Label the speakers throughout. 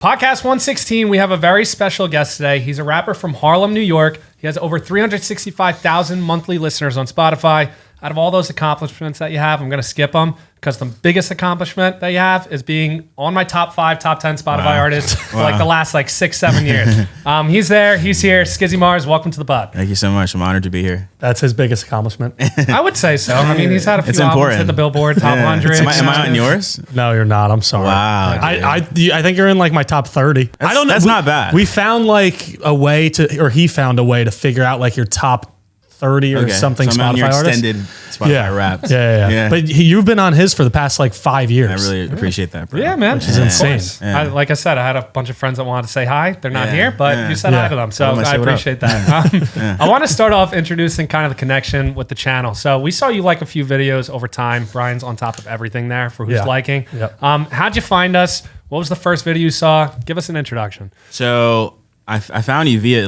Speaker 1: Podcast 116, we have a very special guest today. He's a rapper from Harlem, New York. He has over 365,000 monthly listeners on Spotify. Out of all those accomplishments that you have, I'm going to skip them because the biggest accomplishment that you have is being on my top 5, top 10 Spotify artists for like the last 6-7 years. He's there. He's here. Skizzy Mars, welcome to the pod.
Speaker 2: Thank you so much. I'm honored to be here.
Speaker 3: That's his biggest accomplishment.
Speaker 1: I would say so. I mean, he's had a few albums hit the Billboard top 100.
Speaker 2: Am I on yours?
Speaker 3: No, you're not. I'm sorry.
Speaker 2: Wow.
Speaker 3: I think you're in like my top 30. I don't know.
Speaker 2: That's not bad.
Speaker 3: We found like a way to, or he found a way to figure out like your top 30 or something
Speaker 2: so I'm on your
Speaker 3: Spotify artists.
Speaker 2: extended Spotify Wrapped.
Speaker 3: Yeah. But you've been on his for the past 5 years.
Speaker 2: I really appreciate that, bro.
Speaker 1: Yeah, man.
Speaker 3: Which is insane.
Speaker 1: Yeah. Like I said, I had a bunch of friends that wanted to say hi. They're not here, but you said hi to them. So I appreciate that. I want to start off introducing kind of the connection with the channel. So we saw you like a few videos over time. Brian's on top of everything there for who's liking.
Speaker 3: Yep.
Speaker 1: How'd you find us? What was the first video you saw? Give us an introduction.
Speaker 2: So I found you via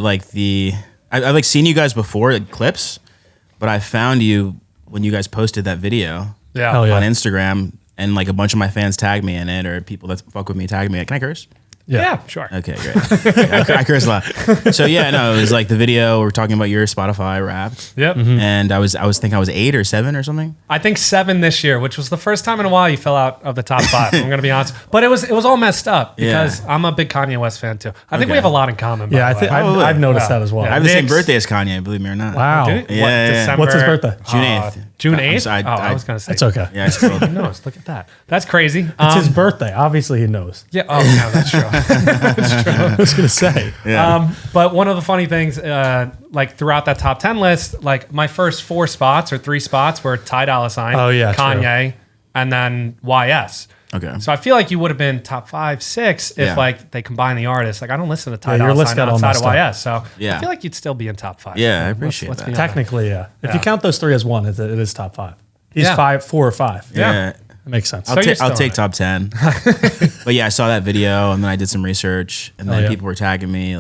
Speaker 2: I've seen you guys before, clips. But I found you when you guys posted that video
Speaker 1: on
Speaker 2: Instagram, and a bunch of my fans tagged me in it, or people that fuck with me tagged me. Can I curse?
Speaker 1: Yeah, sure.
Speaker 2: Okay, great. I curse a lot. So it was like the video we're talking about your Spotify Wrapped.
Speaker 1: Yep.
Speaker 2: Mm-hmm. And I was thinking I was 8 or 7 or something.
Speaker 1: I think 7 this year, which was the first time in a while you fell out of the top 5. I'm gonna be honest, but it was all messed up because I'm a big Kanye West fan too. I think we have a lot in common.
Speaker 3: Yeah, I think I've noticed that as well.
Speaker 2: I have the same birthday as Kanye, believe me or not.
Speaker 3: Wow.
Speaker 1: December,
Speaker 3: what's his birthday?
Speaker 2: June 8th.
Speaker 1: June 8th? I was going to say.
Speaker 3: It's okay.
Speaker 2: Yeah, I spilled.
Speaker 1: He knows. Look at that. That's crazy.
Speaker 3: It's his birthday. Obviously, he knows.
Speaker 1: Yeah. Oh, no, that's true. That's true.
Speaker 3: I was going to say.
Speaker 2: Yeah.
Speaker 1: But one of the funny things, throughout that top 10 list, my first 4 spots or 3 spots were Ty Dolla $ign, Kanye, and then YS.
Speaker 2: Okay.
Speaker 1: So I feel like you would have been top 5, 6 if they combine the artists. I don't listen to Ty Dolla $ign outside of YS, so I feel like you'd still be in top 5.
Speaker 2: Yeah, I appreciate that.
Speaker 3: Technically, If you count those 3 as one, it is top 5. He's 4 or 5.
Speaker 2: Yeah.
Speaker 3: That makes sense.
Speaker 2: I'll take top 10. But I saw that video and then I did some research and then people were tagging me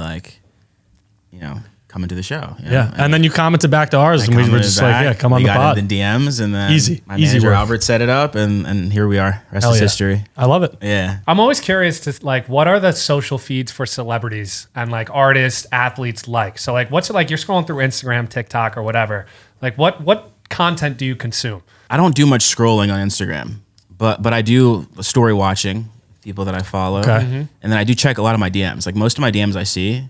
Speaker 2: coming to the show.
Speaker 3: And then you commented back to ours and we were just come on the pod.
Speaker 2: We got in the DMs and then my
Speaker 3: easy
Speaker 2: manager
Speaker 3: work.
Speaker 2: Albert set it up and here we are. Rest is history.
Speaker 3: I love it.
Speaker 2: Yeah.
Speaker 1: I'm always curious to what are the social feeds for celebrities and artists, athletes like? So what's it like? You're scrolling through Instagram, TikTok or whatever. What content do you consume?
Speaker 2: I don't do much scrolling on Instagram, but I do story watching people that I follow.
Speaker 3: Okay.
Speaker 2: And then I do check a lot of my DMs. Most of my DMs I see,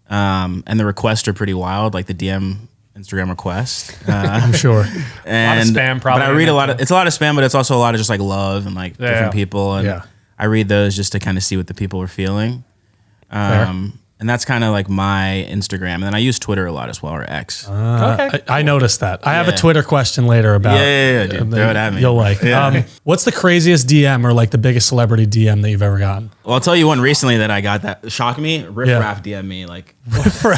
Speaker 2: and the requests are pretty wild, like the DM Instagram request.
Speaker 3: I'm sure.
Speaker 2: And
Speaker 1: a lot of spam probably.
Speaker 2: But I read it's a lot of spam, but it's also a lot of just love and different people. And I read those just to kind of see what the people are feeling. And that's kind of my Instagram. And then I use Twitter a lot as well, or X.
Speaker 1: Okay.
Speaker 3: I noticed that. I have a Twitter question later about.
Speaker 2: Yeah, dude. Throw it at me.
Speaker 3: You'll like. What's the craziest DM or the biggest celebrity DM that you've ever gotten?
Speaker 2: Well, I'll tell you one recently that I got that shocked me. Riff Raff DM me
Speaker 1: Let's go.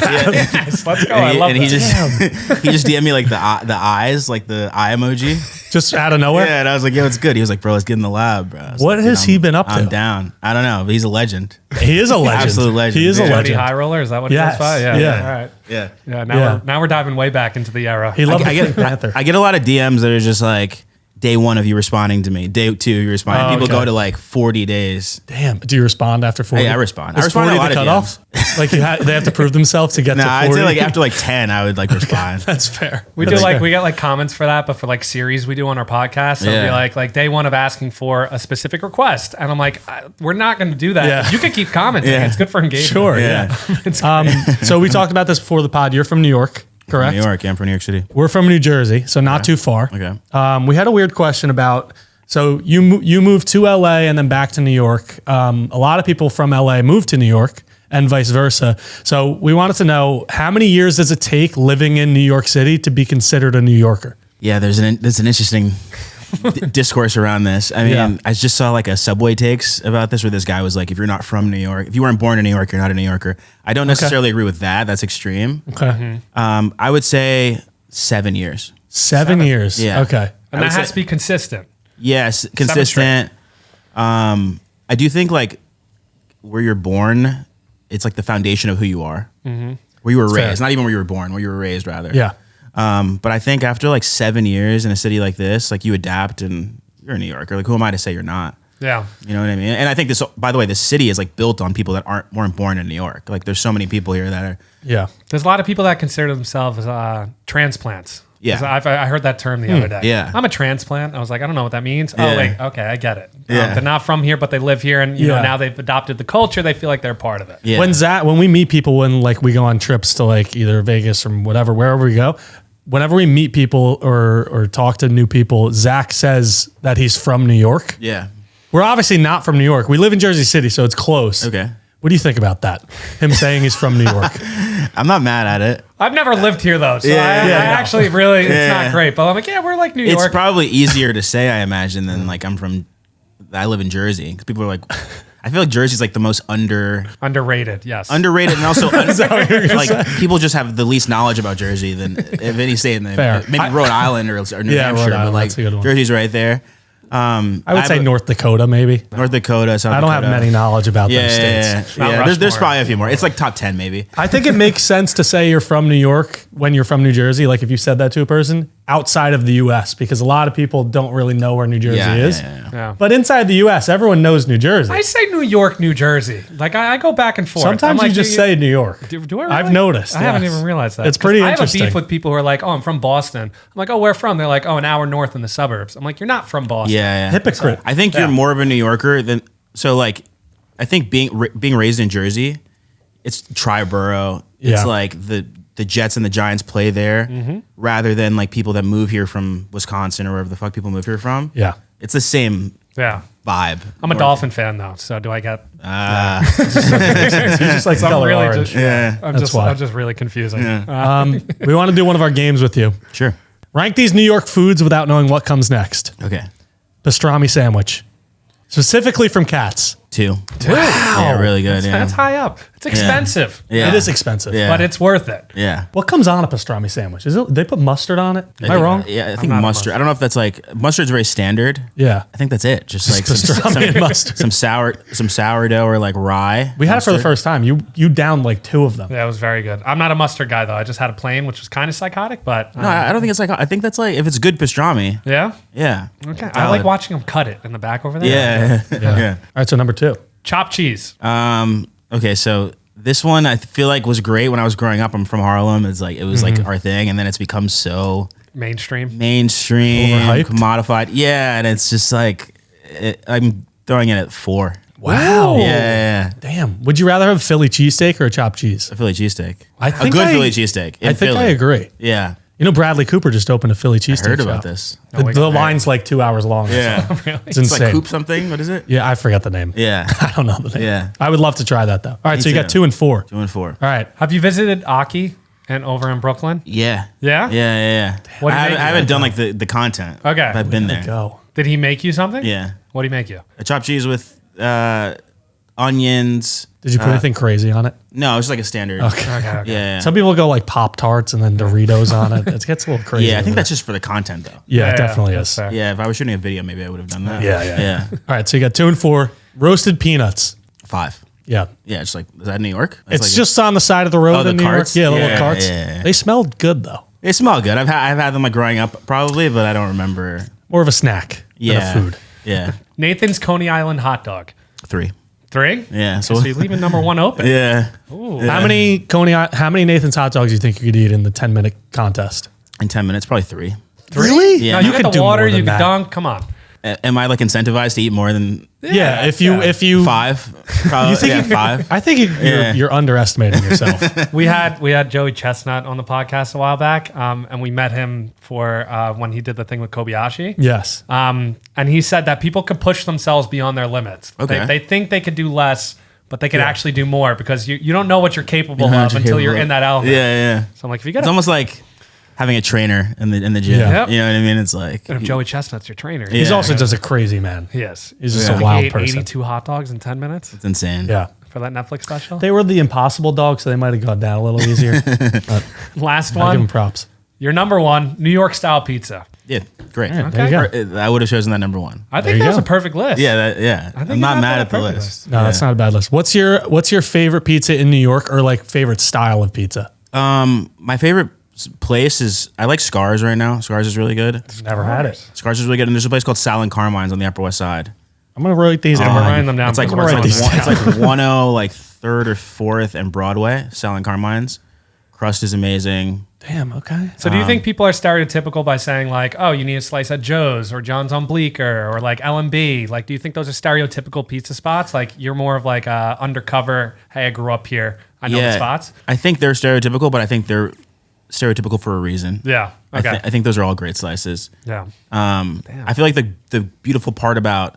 Speaker 1: I love
Speaker 2: and
Speaker 1: that.
Speaker 2: he just DM me the eyes, the eye emoji.
Speaker 3: Just out of nowhere?
Speaker 2: Yeah, and I was like, yo, it's good. He was like, bro, let's get in the lab, bro.
Speaker 3: What has he been up to?
Speaker 2: I'm down. I don't know, but he's a legend.
Speaker 3: He is a legend.
Speaker 2: Absolute legend.
Speaker 3: He is a legend.
Speaker 1: High roller, is that what
Speaker 3: Yes.
Speaker 1: it is by?
Speaker 3: Yeah.
Speaker 1: All right.
Speaker 2: Yeah.
Speaker 1: Now we're diving way back into the era.
Speaker 3: He loved
Speaker 2: I get a lot of DMs that are just day 1 of you responding to me. Day 2 you responding. People go to 40 days.
Speaker 3: Damn. Do you respond after 40?
Speaker 2: Hey, I respond.
Speaker 3: Is
Speaker 2: I respond
Speaker 3: 40
Speaker 2: to a lot
Speaker 3: the
Speaker 2: of
Speaker 3: cutoff? They have to prove themselves to get to 40?
Speaker 2: I'd say after 10 I would respond.
Speaker 3: That's fair.
Speaker 1: We get comments for that, but for series we do on our podcast, so it'll be day 1 of asking for a specific request. And I'm like, we're not going to do that.
Speaker 3: Yeah.
Speaker 1: You can keep commenting. It's good for engagement.
Speaker 3: Sure, yeah. So we talked about this before the pod. You're from New York, correct?
Speaker 2: New York, I'm from New York City.
Speaker 3: We're from New Jersey, so not too far.
Speaker 2: Okay.
Speaker 3: We had a weird question about, so you moved to LA and then back to New York. A lot of people from LA moved to New York and vice versa. So we wanted to know, how many years does it take living in New York City to be considered a New Yorker?
Speaker 2: Yeah, there's an interesting discourse around this. I mean, I just saw a Subway takes about this where this guy was like, if you're not from New York, if you weren't born in New York, you're not a New Yorker. I don't necessarily agree with that. That's extreme.
Speaker 3: Okay.
Speaker 2: I would say 7 years.
Speaker 3: 7 years.
Speaker 2: Yeah.
Speaker 3: Okay.
Speaker 1: And that has to be consistent.
Speaker 2: Yes, consistent. I do think where you're born, it's the foundation of who you are. Mm-hmm. Where you were raised, not even where you were born, where you were raised rather.
Speaker 3: Yeah.
Speaker 2: But I think after 7 years in a city like this, you adapt and you're a New Yorker. Who am I to say you're not?
Speaker 1: Yeah.
Speaker 2: You know what I mean? And I think this, by the way, this city is like built on people that weren't born in New York. Like there's so many people here that are.
Speaker 3: Yeah.
Speaker 1: There's a lot of people that consider themselves transplants.
Speaker 2: Yeah.
Speaker 1: I heard that term the other day.
Speaker 2: Yeah.
Speaker 1: I'm a transplant. I was like, I don't know what that means.
Speaker 2: Yeah.
Speaker 1: Oh, wait. Okay. I get it.
Speaker 2: Yeah.
Speaker 1: They're not from here, but they live here. And you know, now they've adopted the culture. They feel like they're part of it.
Speaker 2: Yeah.
Speaker 3: When we meet people, when like we go on trips to like either Vegas or whatever, wherever we go, whenever we meet people or talk to new people, Zach says that he's from New York.
Speaker 2: Yeah.
Speaker 3: We're obviously not from New York. We live in Jersey City, so it's close.
Speaker 2: Okay.
Speaker 3: What do you think about that? Him saying he's from New York.
Speaker 2: I'm not mad at it.
Speaker 1: I've never lived here though. So I actually really, it's not great. But I'm like, yeah, we're like New York.
Speaker 2: It's probably easier to say, I imagine, than like I live in Jersey. Because people are like, I feel like Jersey's like the most
Speaker 1: underrated. Yes.
Speaker 2: underrated, and also like people just have the least knowledge about Jersey than if any state in the maybe Rhode Island or New Hampshire,
Speaker 3: Rhode Island,
Speaker 2: but like
Speaker 3: that's a good one.
Speaker 2: Jersey's right there.
Speaker 3: I would say North Dakota, maybe.
Speaker 2: North Dakota, South
Speaker 3: I don't
Speaker 2: Dakota.
Speaker 3: have many knowledge about those states.
Speaker 2: Yeah. There's probably a few more. It's like top 10 maybe.
Speaker 3: I think it makes sense to say you're from New York when you're from New Jersey. Like if you said that to a person outside of the U.S., because a lot of people don't really know where New Jersey is.
Speaker 1: Yeah.
Speaker 3: But inside the U.S., everyone knows New Jersey.
Speaker 1: I say New York, New Jersey. Like I go back and forth.
Speaker 3: Sometimes
Speaker 1: I'm
Speaker 3: you just say New York.
Speaker 1: Do I really?
Speaker 3: I've noticed.
Speaker 1: I haven't even realized that.
Speaker 3: It's pretty
Speaker 1: 'Cause
Speaker 3: interesting.
Speaker 1: I have a beef with people who are like, oh, I'm from Boston. I'm like, oh, where from? They're like, oh, an hour north in the suburbs. I'm like, you're not from Boston.
Speaker 2: Yeah.
Speaker 3: Hypocrite.
Speaker 2: I think you're more of a New Yorker than so. Like, I think being raised in Jersey, it's tri-borough. It's like the Jets and the Giants play there, rather than like people that move here from Wisconsin or wherever the fuck people move here from.
Speaker 3: Yeah.
Speaker 2: It's the same vibe.
Speaker 1: I'm a Dolphin fan though, so do I get?
Speaker 3: You just like
Speaker 1: So I'm
Speaker 3: color
Speaker 1: really
Speaker 3: orange.
Speaker 1: I'm just really confusing.
Speaker 3: We want to do one of our games with you.
Speaker 2: Sure.
Speaker 3: Rank these New York foods without knowing what comes next.
Speaker 2: Okay.
Speaker 3: Pastrami sandwich. Specifically from Cats.
Speaker 2: 2.
Speaker 1: Wow.
Speaker 2: Yeah, really good.
Speaker 1: That's high up. It's expensive.
Speaker 2: Yeah.
Speaker 3: It is expensive.
Speaker 2: Yeah.
Speaker 1: But it's worth it.
Speaker 2: Yeah.
Speaker 3: What comes on a pastrami sandwich? Is it? They put mustard on it? Am I wrong?
Speaker 2: Yeah, I think
Speaker 1: not a
Speaker 2: mustard. I don't know if that's like mustard's very standard.
Speaker 3: Yeah.
Speaker 2: I think that's it. Just like
Speaker 3: pastrami and mustard.
Speaker 2: some sourdough or like rye.
Speaker 3: We had it for the first time. You downed like 2 of them.
Speaker 1: Yeah, it was very good. I'm not a mustard guy though. I just had a plain, which was kind of psychotic, but
Speaker 2: No, I don't think it's like. I think that's like if it's good pastrami.
Speaker 1: yeah.
Speaker 2: Yeah.
Speaker 1: Okay. I like watching them cut it in the back over there.
Speaker 2: Yeah. Yeah.
Speaker 3: All right, so number 2.
Speaker 1: Chopped cheese.
Speaker 2: Okay, so this one I feel like was great when I was growing up. I'm from Harlem. It's like it was like our thing, and then it's become so
Speaker 1: Mainstream.
Speaker 3: Overhyped?
Speaker 2: commodified. Yeah, and it's just like I'm throwing it at 4.
Speaker 3: Wow.
Speaker 2: Yeah.
Speaker 3: Damn. Would you rather have Philly cheesesteak or a chopped cheese?
Speaker 2: A Philly cheesesteak.
Speaker 3: I
Speaker 2: A
Speaker 3: think
Speaker 2: good
Speaker 3: I-
Speaker 2: Philly cheesesteak.
Speaker 3: I think I agree.
Speaker 2: Yeah.
Speaker 3: You know, Bradley Cooper just opened a Philly cheesesteak
Speaker 2: Heard about
Speaker 3: shop.
Speaker 2: this.
Speaker 3: The line's like 2 hours long.
Speaker 2: Yeah.
Speaker 3: It's
Speaker 2: It's
Speaker 3: insane.
Speaker 2: like Coop something. What is it?
Speaker 3: Yeah, I forgot the name.
Speaker 2: Yeah.
Speaker 3: I don't know the name.
Speaker 2: Yeah.
Speaker 3: I would love to try that though. All right,
Speaker 2: Me
Speaker 3: so you got
Speaker 2: too.
Speaker 3: 2 and 4.
Speaker 2: 2 and 4.
Speaker 3: All right.
Speaker 1: Have you visited Aki and over in Brooklyn?
Speaker 2: Yeah.
Speaker 1: Yeah?
Speaker 2: Yeah.
Speaker 1: What did
Speaker 2: I
Speaker 1: he make
Speaker 2: haven't
Speaker 1: you?
Speaker 2: done like the content.
Speaker 1: Okay.
Speaker 2: But I've been there.
Speaker 3: Go.
Speaker 1: Did he make you something?
Speaker 2: Yeah.
Speaker 1: What did he make you?
Speaker 2: A chopped cheese with onions.
Speaker 3: Did you put anything crazy on it?
Speaker 2: No, it was just like a standard.
Speaker 3: Okay.
Speaker 2: Yeah.
Speaker 3: Some people go like Pop Tarts and then Doritos on it. It gets a little crazy.
Speaker 2: Yeah, I think
Speaker 3: over
Speaker 2: that's just for the content though.
Speaker 3: Yeah, it definitely
Speaker 1: that's
Speaker 3: is.
Speaker 1: fair.
Speaker 2: Yeah, if I was shooting a video, maybe I would have done that.
Speaker 3: Yeah. All right, so you got 2 and 4. Roasted peanuts.
Speaker 2: 5.
Speaker 3: Yeah.
Speaker 2: Yeah, just like, is that New York? That's
Speaker 3: It's
Speaker 2: like
Speaker 3: just on the side of the road
Speaker 2: Oh, the
Speaker 3: in New
Speaker 2: carts?
Speaker 3: York. Yeah, the
Speaker 2: Yeah,
Speaker 3: little carts.
Speaker 2: yeah.
Speaker 3: They smelled good though.
Speaker 2: they smell good. I've had them like growing up probably, but I don't remember.
Speaker 3: More of a snack
Speaker 2: Yeah.
Speaker 3: than a food.
Speaker 2: Yeah.
Speaker 1: Nathan's Coney Island hot dog.
Speaker 2: 3.
Speaker 1: 3?
Speaker 2: Yeah.
Speaker 1: So you're leaving number 1 open.
Speaker 2: Yeah.
Speaker 1: Ooh.
Speaker 3: How many Nathan's hot dogs do you think you could eat in the 10-minute contest?
Speaker 2: In 10 minutes, probably 3.
Speaker 3: Really?
Speaker 2: Yeah.
Speaker 1: No,
Speaker 2: You
Speaker 1: you
Speaker 3: could
Speaker 1: got
Speaker 3: do
Speaker 1: the water,
Speaker 3: more than
Speaker 1: you could
Speaker 3: that.
Speaker 1: dunk. Come on.
Speaker 2: Am I like incentivized to eat more than
Speaker 3: Yeah, if you
Speaker 2: 5? Probably,
Speaker 3: You think
Speaker 2: yeah,
Speaker 3: you-
Speaker 2: 5.
Speaker 3: I think you're underestimating yourself.
Speaker 1: We had Joey Chestnut on the podcast a while back, and we met him for when he did the thing with Kobayashi.
Speaker 3: Yes.
Speaker 1: And he said that people could push themselves beyond their limits.
Speaker 2: Okay.
Speaker 1: They think they could do less, but they could actually do more because you don't know what you're capable
Speaker 2: You know
Speaker 1: of
Speaker 2: what you're
Speaker 1: until you're
Speaker 2: capable
Speaker 1: in
Speaker 2: of.
Speaker 1: that element.
Speaker 2: Yeah.
Speaker 1: So I'm like, if you
Speaker 2: It's
Speaker 1: got
Speaker 2: almost like having a trainer in the gym.
Speaker 3: Yeah.
Speaker 1: Yep.
Speaker 2: You know what I mean? It's like
Speaker 1: if Joey Chestnut's your trainer.
Speaker 3: He's
Speaker 2: Yeah.
Speaker 3: also just a crazy man.
Speaker 1: He is.
Speaker 3: He's just
Speaker 2: Yeah.
Speaker 3: a
Speaker 1: He
Speaker 3: wild
Speaker 1: ate
Speaker 3: person.
Speaker 1: 82 hot dogs in 10 minutes
Speaker 2: it's insane.
Speaker 3: Yeah.
Speaker 1: for that Netflix special.
Speaker 3: They were the impossible dogs, so they might have gone down a little easier. But
Speaker 1: Last
Speaker 3: I'll give them
Speaker 1: one,
Speaker 3: props.
Speaker 1: your number 1, New York style pizza.
Speaker 2: Yeah, great.
Speaker 3: Yeah, there you go.
Speaker 2: I would have chosen that number 1.
Speaker 1: I
Speaker 3: There
Speaker 1: think
Speaker 3: you
Speaker 1: that was
Speaker 3: go.
Speaker 1: a perfect list.
Speaker 2: Yeah.
Speaker 1: I think
Speaker 2: I'm
Speaker 1: you
Speaker 2: not
Speaker 1: got
Speaker 2: mad
Speaker 1: that
Speaker 2: at the
Speaker 1: perfect
Speaker 2: list.
Speaker 3: No, that's not a bad list. What's your favorite pizza in New York, or like favorite style of pizza?
Speaker 2: My favorite place is I like Scars right now. Scars is really good.
Speaker 3: Never had it.
Speaker 2: Scars is really good, and there's a place called Sal and Carmine's on the Upper West Side.
Speaker 3: I'm gonna write these
Speaker 1: I'm
Speaker 3: down.
Speaker 1: writing them down.
Speaker 2: It's like,
Speaker 1: because we're
Speaker 2: it's like 10 like 3rd or 4th and Broadway selling Carmine's. Crust is amazing.
Speaker 3: Damn. Okay.
Speaker 1: So do you think people are stereotypical by saying like, oh, you need a slice at Joe's or John's on Bleecker or like L&B? Like, do you think those are stereotypical pizza spots? Like you're more of like a undercover, hey, I grew up here, I know the spots?
Speaker 2: I think they're stereotypical, but I think they're stereotypical for a reason.
Speaker 1: Yeah. Okay.
Speaker 2: I think those are all great slices.
Speaker 1: Yeah.
Speaker 2: I feel like the beautiful part about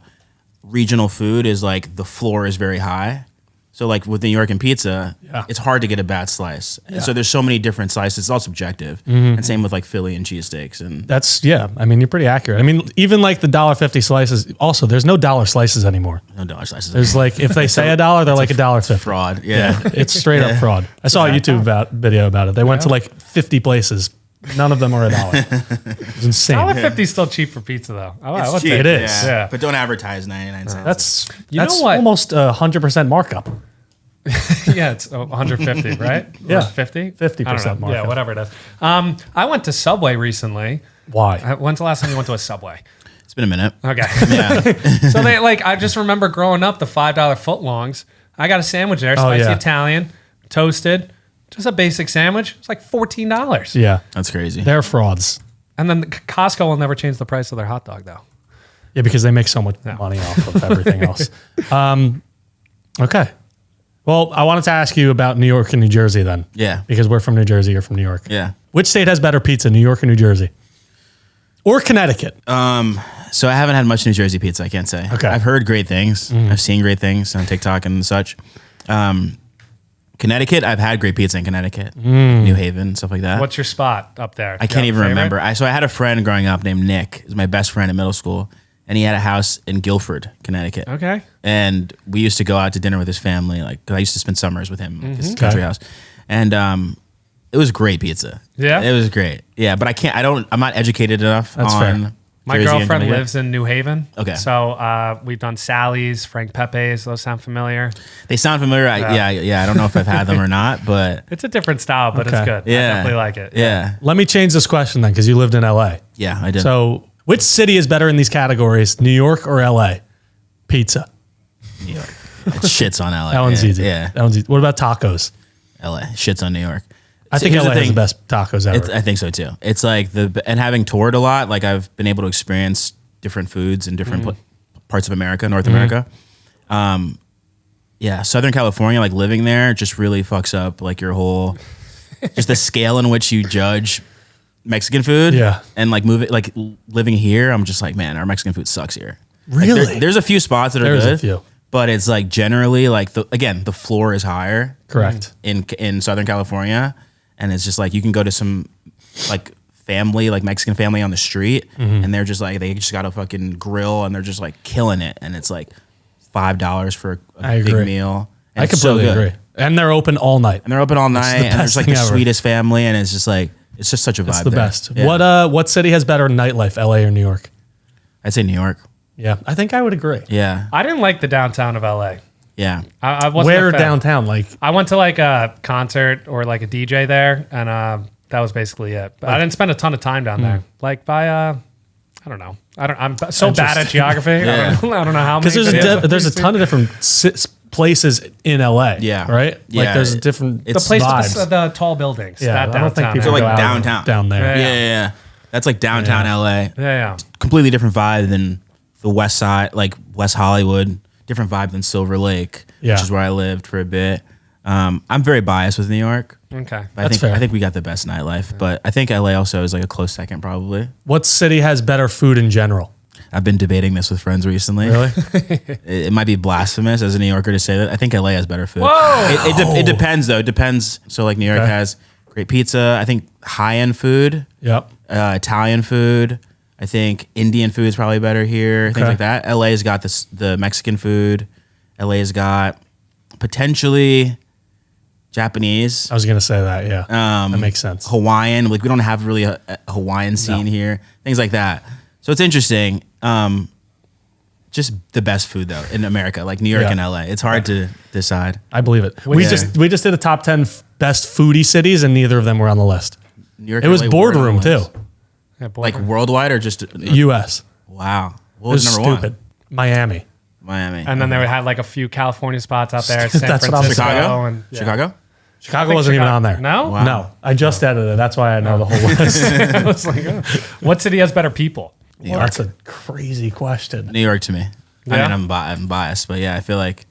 Speaker 2: regional food is like the floor is very high. So like with New York and pizza, it's hard to get a bad slice. And so there's so many different slices. It's all subjective. And same with like Philly and cheesesteaks. And
Speaker 3: that's, I mean, you're pretty accurate. I mean, even like the $1.50 slices, also, there's no dollar slices anymore.
Speaker 2: no dollar slices.
Speaker 3: There's like, if they say $1, they're like $1.50.
Speaker 2: Fraud. Yeah.
Speaker 3: It's straight up fraud. I saw a YouTube video about it. They went to like 50 places. None of them are $1. It's insane.
Speaker 1: $1.50 is still cheap for pizza though.
Speaker 2: It's cheap.
Speaker 3: It is.
Speaker 1: Yeah.
Speaker 2: But don't advertise 99 cents.
Speaker 3: That's
Speaker 1: know what?
Speaker 3: almost 100% markup.
Speaker 1: Yeah, it's 150, right?
Speaker 3: Yeah.
Speaker 1: 50?
Speaker 3: 50%
Speaker 1: markup.
Speaker 3: markup.
Speaker 1: Yeah, whatever it is. I went to Subway recently.
Speaker 3: Why?
Speaker 1: When's the last time you went to a Subway?
Speaker 2: It's been a minute.
Speaker 1: Okay.
Speaker 2: Yeah.
Speaker 1: So they like, I just remember growing up the $5 footlongs. I got a sandwich there, spicy Italian, toasted, just a basic sandwich. It's like $14.
Speaker 3: Yeah.
Speaker 2: That's crazy.
Speaker 3: They're frauds.
Speaker 1: And then Costco will never change the price of their hot dog though.
Speaker 3: Yeah, because they make so much money off of everything else. Okay. Well, I wanted to ask you about New York and New Jersey then.
Speaker 2: Yeah.
Speaker 3: Because we're from New Jersey, you're from New York.
Speaker 2: Yeah.
Speaker 3: Which state has better pizza, New York or New Jersey? Or Connecticut?
Speaker 2: So I haven't had much New Jersey pizza, I can't say.
Speaker 3: Okay.
Speaker 2: I've heard great things. I've seen great things on TikTok and such. Connecticut, I've had great pizza in Connecticut. New Haven, stuff like that.
Speaker 1: What's your spot up there?
Speaker 2: I can't even remember. So I had a friend growing up named Nick. He was my best friend in middle school. And he had a house in Guilford, Connecticut.
Speaker 1: Okay.
Speaker 2: And we used to go out to dinner with his family. Like, 'cause I used to spend summers with him, his country house. And it was great pizza.
Speaker 1: Yeah?
Speaker 2: It was great. Yeah, but I'm not educated enough
Speaker 3: That's
Speaker 2: on
Speaker 3: fair.
Speaker 1: My
Speaker 2: Jersey and
Speaker 1: girlfriend
Speaker 2: Connecticut.
Speaker 1: lives in New Haven.
Speaker 2: Okay.
Speaker 1: So we've done Sally's, Frank Pepe's. Those sound familiar.
Speaker 2: They sound familiar. I don't know if I've had them or not, but
Speaker 1: It's a different style, but it's
Speaker 3: Okay.
Speaker 1: good.
Speaker 2: yeah.
Speaker 1: I definitely like it.
Speaker 2: Yeah.
Speaker 3: Let me change this question then, because you lived in LA.
Speaker 2: Yeah, I did.
Speaker 3: So, which city is better in these categories, New York or LA? Pizza.
Speaker 2: New York. It shits on LA.
Speaker 3: That one's easy.
Speaker 2: Yeah.
Speaker 3: That one's easy. What about tacos?
Speaker 2: LA shits on New York.
Speaker 3: I think
Speaker 2: here's
Speaker 3: LA has the best tacos ever.
Speaker 2: I think so too. It's like and having toured a lot, like I've been able to experience different foods in different parts of America, North America. Yeah, Southern California, like living there just really fucks up like your whole, just the scale in which you judge Mexican food.
Speaker 3: Yeah.
Speaker 2: And like living here, I'm just like, man, our Mexican food sucks here.
Speaker 3: Really?
Speaker 2: Like, there's a few spots that are
Speaker 3: There's
Speaker 2: good.
Speaker 3: a few.
Speaker 2: But it's like generally like the floor is higher.
Speaker 3: Correct.
Speaker 2: In Southern California. And it's just like you can go to some like family, like Mexican family on the street, and they're just like, they just got a fucking grill and they're just like killing it. And it's like $5 for a big meal. And
Speaker 3: I completely agree. And they're open all night.
Speaker 2: And they're open all night. And there's like the sweetest family. And it's just like, it's just such a vibe.
Speaker 3: It's the best.
Speaker 2: Yeah.
Speaker 3: What city has better nightlife, LA or New York?
Speaker 2: I'd say New York.
Speaker 3: Yeah, I think I would agree.
Speaker 2: Yeah.
Speaker 1: I didn't like the downtown of LA.
Speaker 2: Yeah.
Speaker 1: I wasn't
Speaker 3: Where
Speaker 1: a fan.
Speaker 3: downtown? Like,
Speaker 1: I went to like a concert or like a DJ there, and that was basically it. But I didn't spend a ton of time down there. Like by I don't know. I'm so bad at geography.
Speaker 2: Yeah.
Speaker 1: I don't know how.
Speaker 3: because there's a ton of different places in LA.
Speaker 2: Yeah.
Speaker 3: Right.
Speaker 2: Yeah.
Speaker 3: Like there's different.
Speaker 1: the place
Speaker 3: vibes.
Speaker 1: with the tall buildings.
Speaker 3: Yeah,
Speaker 1: that
Speaker 3: I don't think
Speaker 1: downtown.
Speaker 3: people
Speaker 2: So, like,
Speaker 3: go out
Speaker 2: downtown.
Speaker 3: down there.
Speaker 1: Yeah.
Speaker 2: That's like downtown LA.
Speaker 1: Yeah.
Speaker 2: Completely different vibe than the West Side, like West Hollywood. Different vibe than Silver Lake,
Speaker 3: Yeah.
Speaker 2: which is where I lived for a bit. I'm very biased with New York.
Speaker 1: Okay.
Speaker 2: But
Speaker 3: That's fair.
Speaker 2: I think we got the best nightlife, but I think LA also is like a close second probably.
Speaker 3: What city has better food in general?
Speaker 2: I've been debating this with friends recently.
Speaker 3: Really?
Speaker 2: It might be blasphemous as a New Yorker to say that. I think LA has better food.
Speaker 1: Whoa!
Speaker 2: It depends though. It depends. So like New York has great pizza. I think high-end food.
Speaker 3: Yep.
Speaker 2: Italian food. I think Indian food is probably better here. Things
Speaker 3: Okay.
Speaker 2: like that. LA's got the Mexican food. LA's got potentially Japanese.
Speaker 3: I was gonna say that. Yeah. That makes sense.
Speaker 2: Hawaiian. Like we don't have really a Hawaiian scene here. Things like that. So it's interesting. Just the best food though in America, like New York and LA. It's hard to decide.
Speaker 3: I believe it. We just did a top 10 best foodie cities, and neither of them were on the list.
Speaker 2: New York.
Speaker 3: It was
Speaker 2: LA,
Speaker 3: boardroom too.
Speaker 1: Yeah, boy.
Speaker 2: Like worldwide or just
Speaker 3: U.S.
Speaker 2: wow. What
Speaker 3: It was
Speaker 2: was number
Speaker 3: stupid.
Speaker 2: one?
Speaker 3: Miami.
Speaker 2: Miami.
Speaker 1: And then they had like a few California spots out there. San
Speaker 3: That's what I'm
Speaker 1: Francisco.
Speaker 2: Chicago?
Speaker 1: And,
Speaker 2: Chicago?
Speaker 3: Chicago wasn't even on there.
Speaker 1: No?
Speaker 2: Wow.
Speaker 3: No. I just edited it. That's why I know the whole list.
Speaker 1: I was like, oh. What city has better people?
Speaker 3: Well, that's a crazy question.
Speaker 2: New York to me.
Speaker 1: Yeah?
Speaker 2: I mean, I'm biased, but yeah, I feel like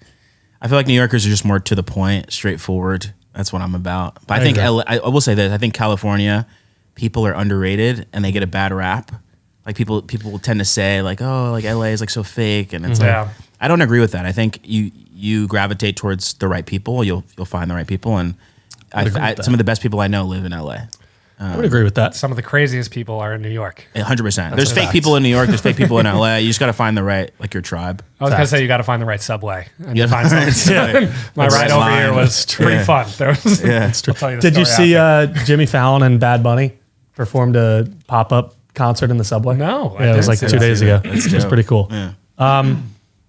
Speaker 2: New Yorkers are just more to the point, straightforward. That's what I'm about. But I think LA, I will say this. I think California people are underrated and they get a bad rap. Like people will tend to say like, oh, like LA is like so fake, and it's like I don't agree with that. I think you gravitate towards the right people. You'll find the right people, and some of the best people I know live in LA.
Speaker 3: I would agree with that.
Speaker 1: Some of the craziest people are in New York.
Speaker 2: 100%. There's fake people in New York. There's fake people in LA. You just got to find the right, like your tribe.
Speaker 1: I was going to say you got to find the right subway. And
Speaker 2: You
Speaker 1: you
Speaker 2: gotta
Speaker 1: find
Speaker 2: find
Speaker 1: something.
Speaker 2: the
Speaker 1: My ride over here was pretty
Speaker 2: Yeah.
Speaker 1: fun. There was,
Speaker 2: Yeah, it's true.
Speaker 1: I'll tell you the
Speaker 3: Did you
Speaker 1: story
Speaker 3: see
Speaker 1: after.
Speaker 3: Jimmy Fallon and Bad Bunny performed a pop-up concert in the subway?
Speaker 1: No, I
Speaker 3: Yeah, it was
Speaker 1: didn't
Speaker 3: like
Speaker 1: see
Speaker 3: 2
Speaker 1: that.
Speaker 3: days ago.
Speaker 2: That's
Speaker 3: It was
Speaker 2: dope.
Speaker 3: pretty cool.
Speaker 2: Yeah.
Speaker 3: All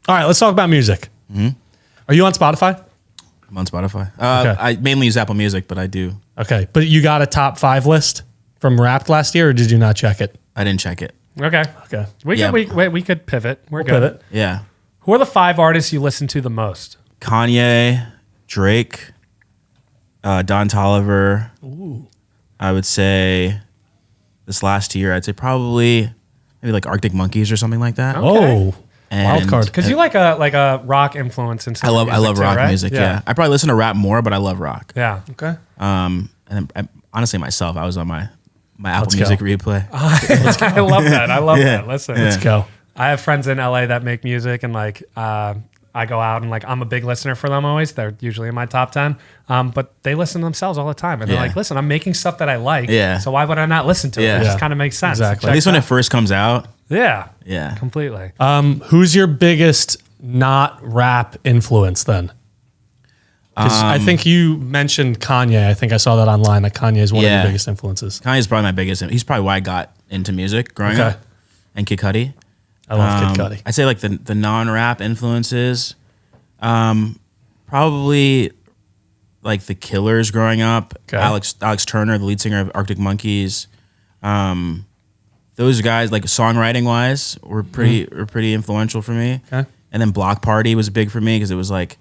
Speaker 3: right, let's talk about music. Are you on Spotify?
Speaker 2: I'm on Spotify.
Speaker 3: Okay.
Speaker 2: I mainly use Apple Music, but I do.
Speaker 3: Okay, but you got a top 5 list from Wrapped last year, or did you not check it?
Speaker 2: I didn't check it.
Speaker 1: Okay.
Speaker 3: Okay.
Speaker 1: We could pivot. We're good.
Speaker 3: Pivot.
Speaker 2: Yeah.
Speaker 1: Who are the 5 artists you listen to the most?
Speaker 2: Kanye, Drake, Don Toliver. I would say this last year, I'd say probably maybe like Arctic Monkeys or something like that.
Speaker 3: Oh,
Speaker 2: And-
Speaker 3: wild card.
Speaker 1: Because you like a rock influence in some
Speaker 2: I love
Speaker 1: too,
Speaker 2: rock
Speaker 1: right?
Speaker 2: music. Yeah. I probably listen to rap more, but I love rock.
Speaker 1: Yeah.
Speaker 3: Okay.
Speaker 2: And honestly, myself, I was on my Apple
Speaker 3: Let's
Speaker 2: Music
Speaker 3: go.
Speaker 2: replay.
Speaker 1: I love that. I love
Speaker 2: Yeah.
Speaker 1: that. Listen.
Speaker 3: Let's go.
Speaker 1: I have friends in LA that make music, and like I go out and like I'm a big listener for them always. They're usually in my top 10, but they listen to themselves all the time, and they're
Speaker 2: Yeah.
Speaker 1: like, "Listen, I'm making stuff that I like,
Speaker 2: Yeah.
Speaker 1: so why would I not listen to it?
Speaker 2: Yeah.
Speaker 1: It just
Speaker 3: Yeah.
Speaker 1: kind of makes sense."
Speaker 3: Exactly.
Speaker 2: At least when it first comes out.
Speaker 1: Yeah,
Speaker 2: Yeah.
Speaker 1: completely.
Speaker 3: Who's your biggest not rap influence then? 'Cause I think you mentioned Kanye. I think I saw that online. That Kanye is one of
Speaker 2: Yeah.
Speaker 3: your biggest influences.
Speaker 2: Kanye's probably my biggest. He's probably why I got into music growing
Speaker 3: Okay.
Speaker 2: up. And Kid Cudi.
Speaker 3: I love Kid Cudi.
Speaker 2: I'd say like the non-rap influences, probably like the Killers growing up.
Speaker 3: Okay.
Speaker 2: Alex Turner, the lead singer of Arctic Monkeys. Those guys, like songwriting wise, were pretty influential for me.
Speaker 3: Okay.
Speaker 2: And then Block Party was big for me because it was like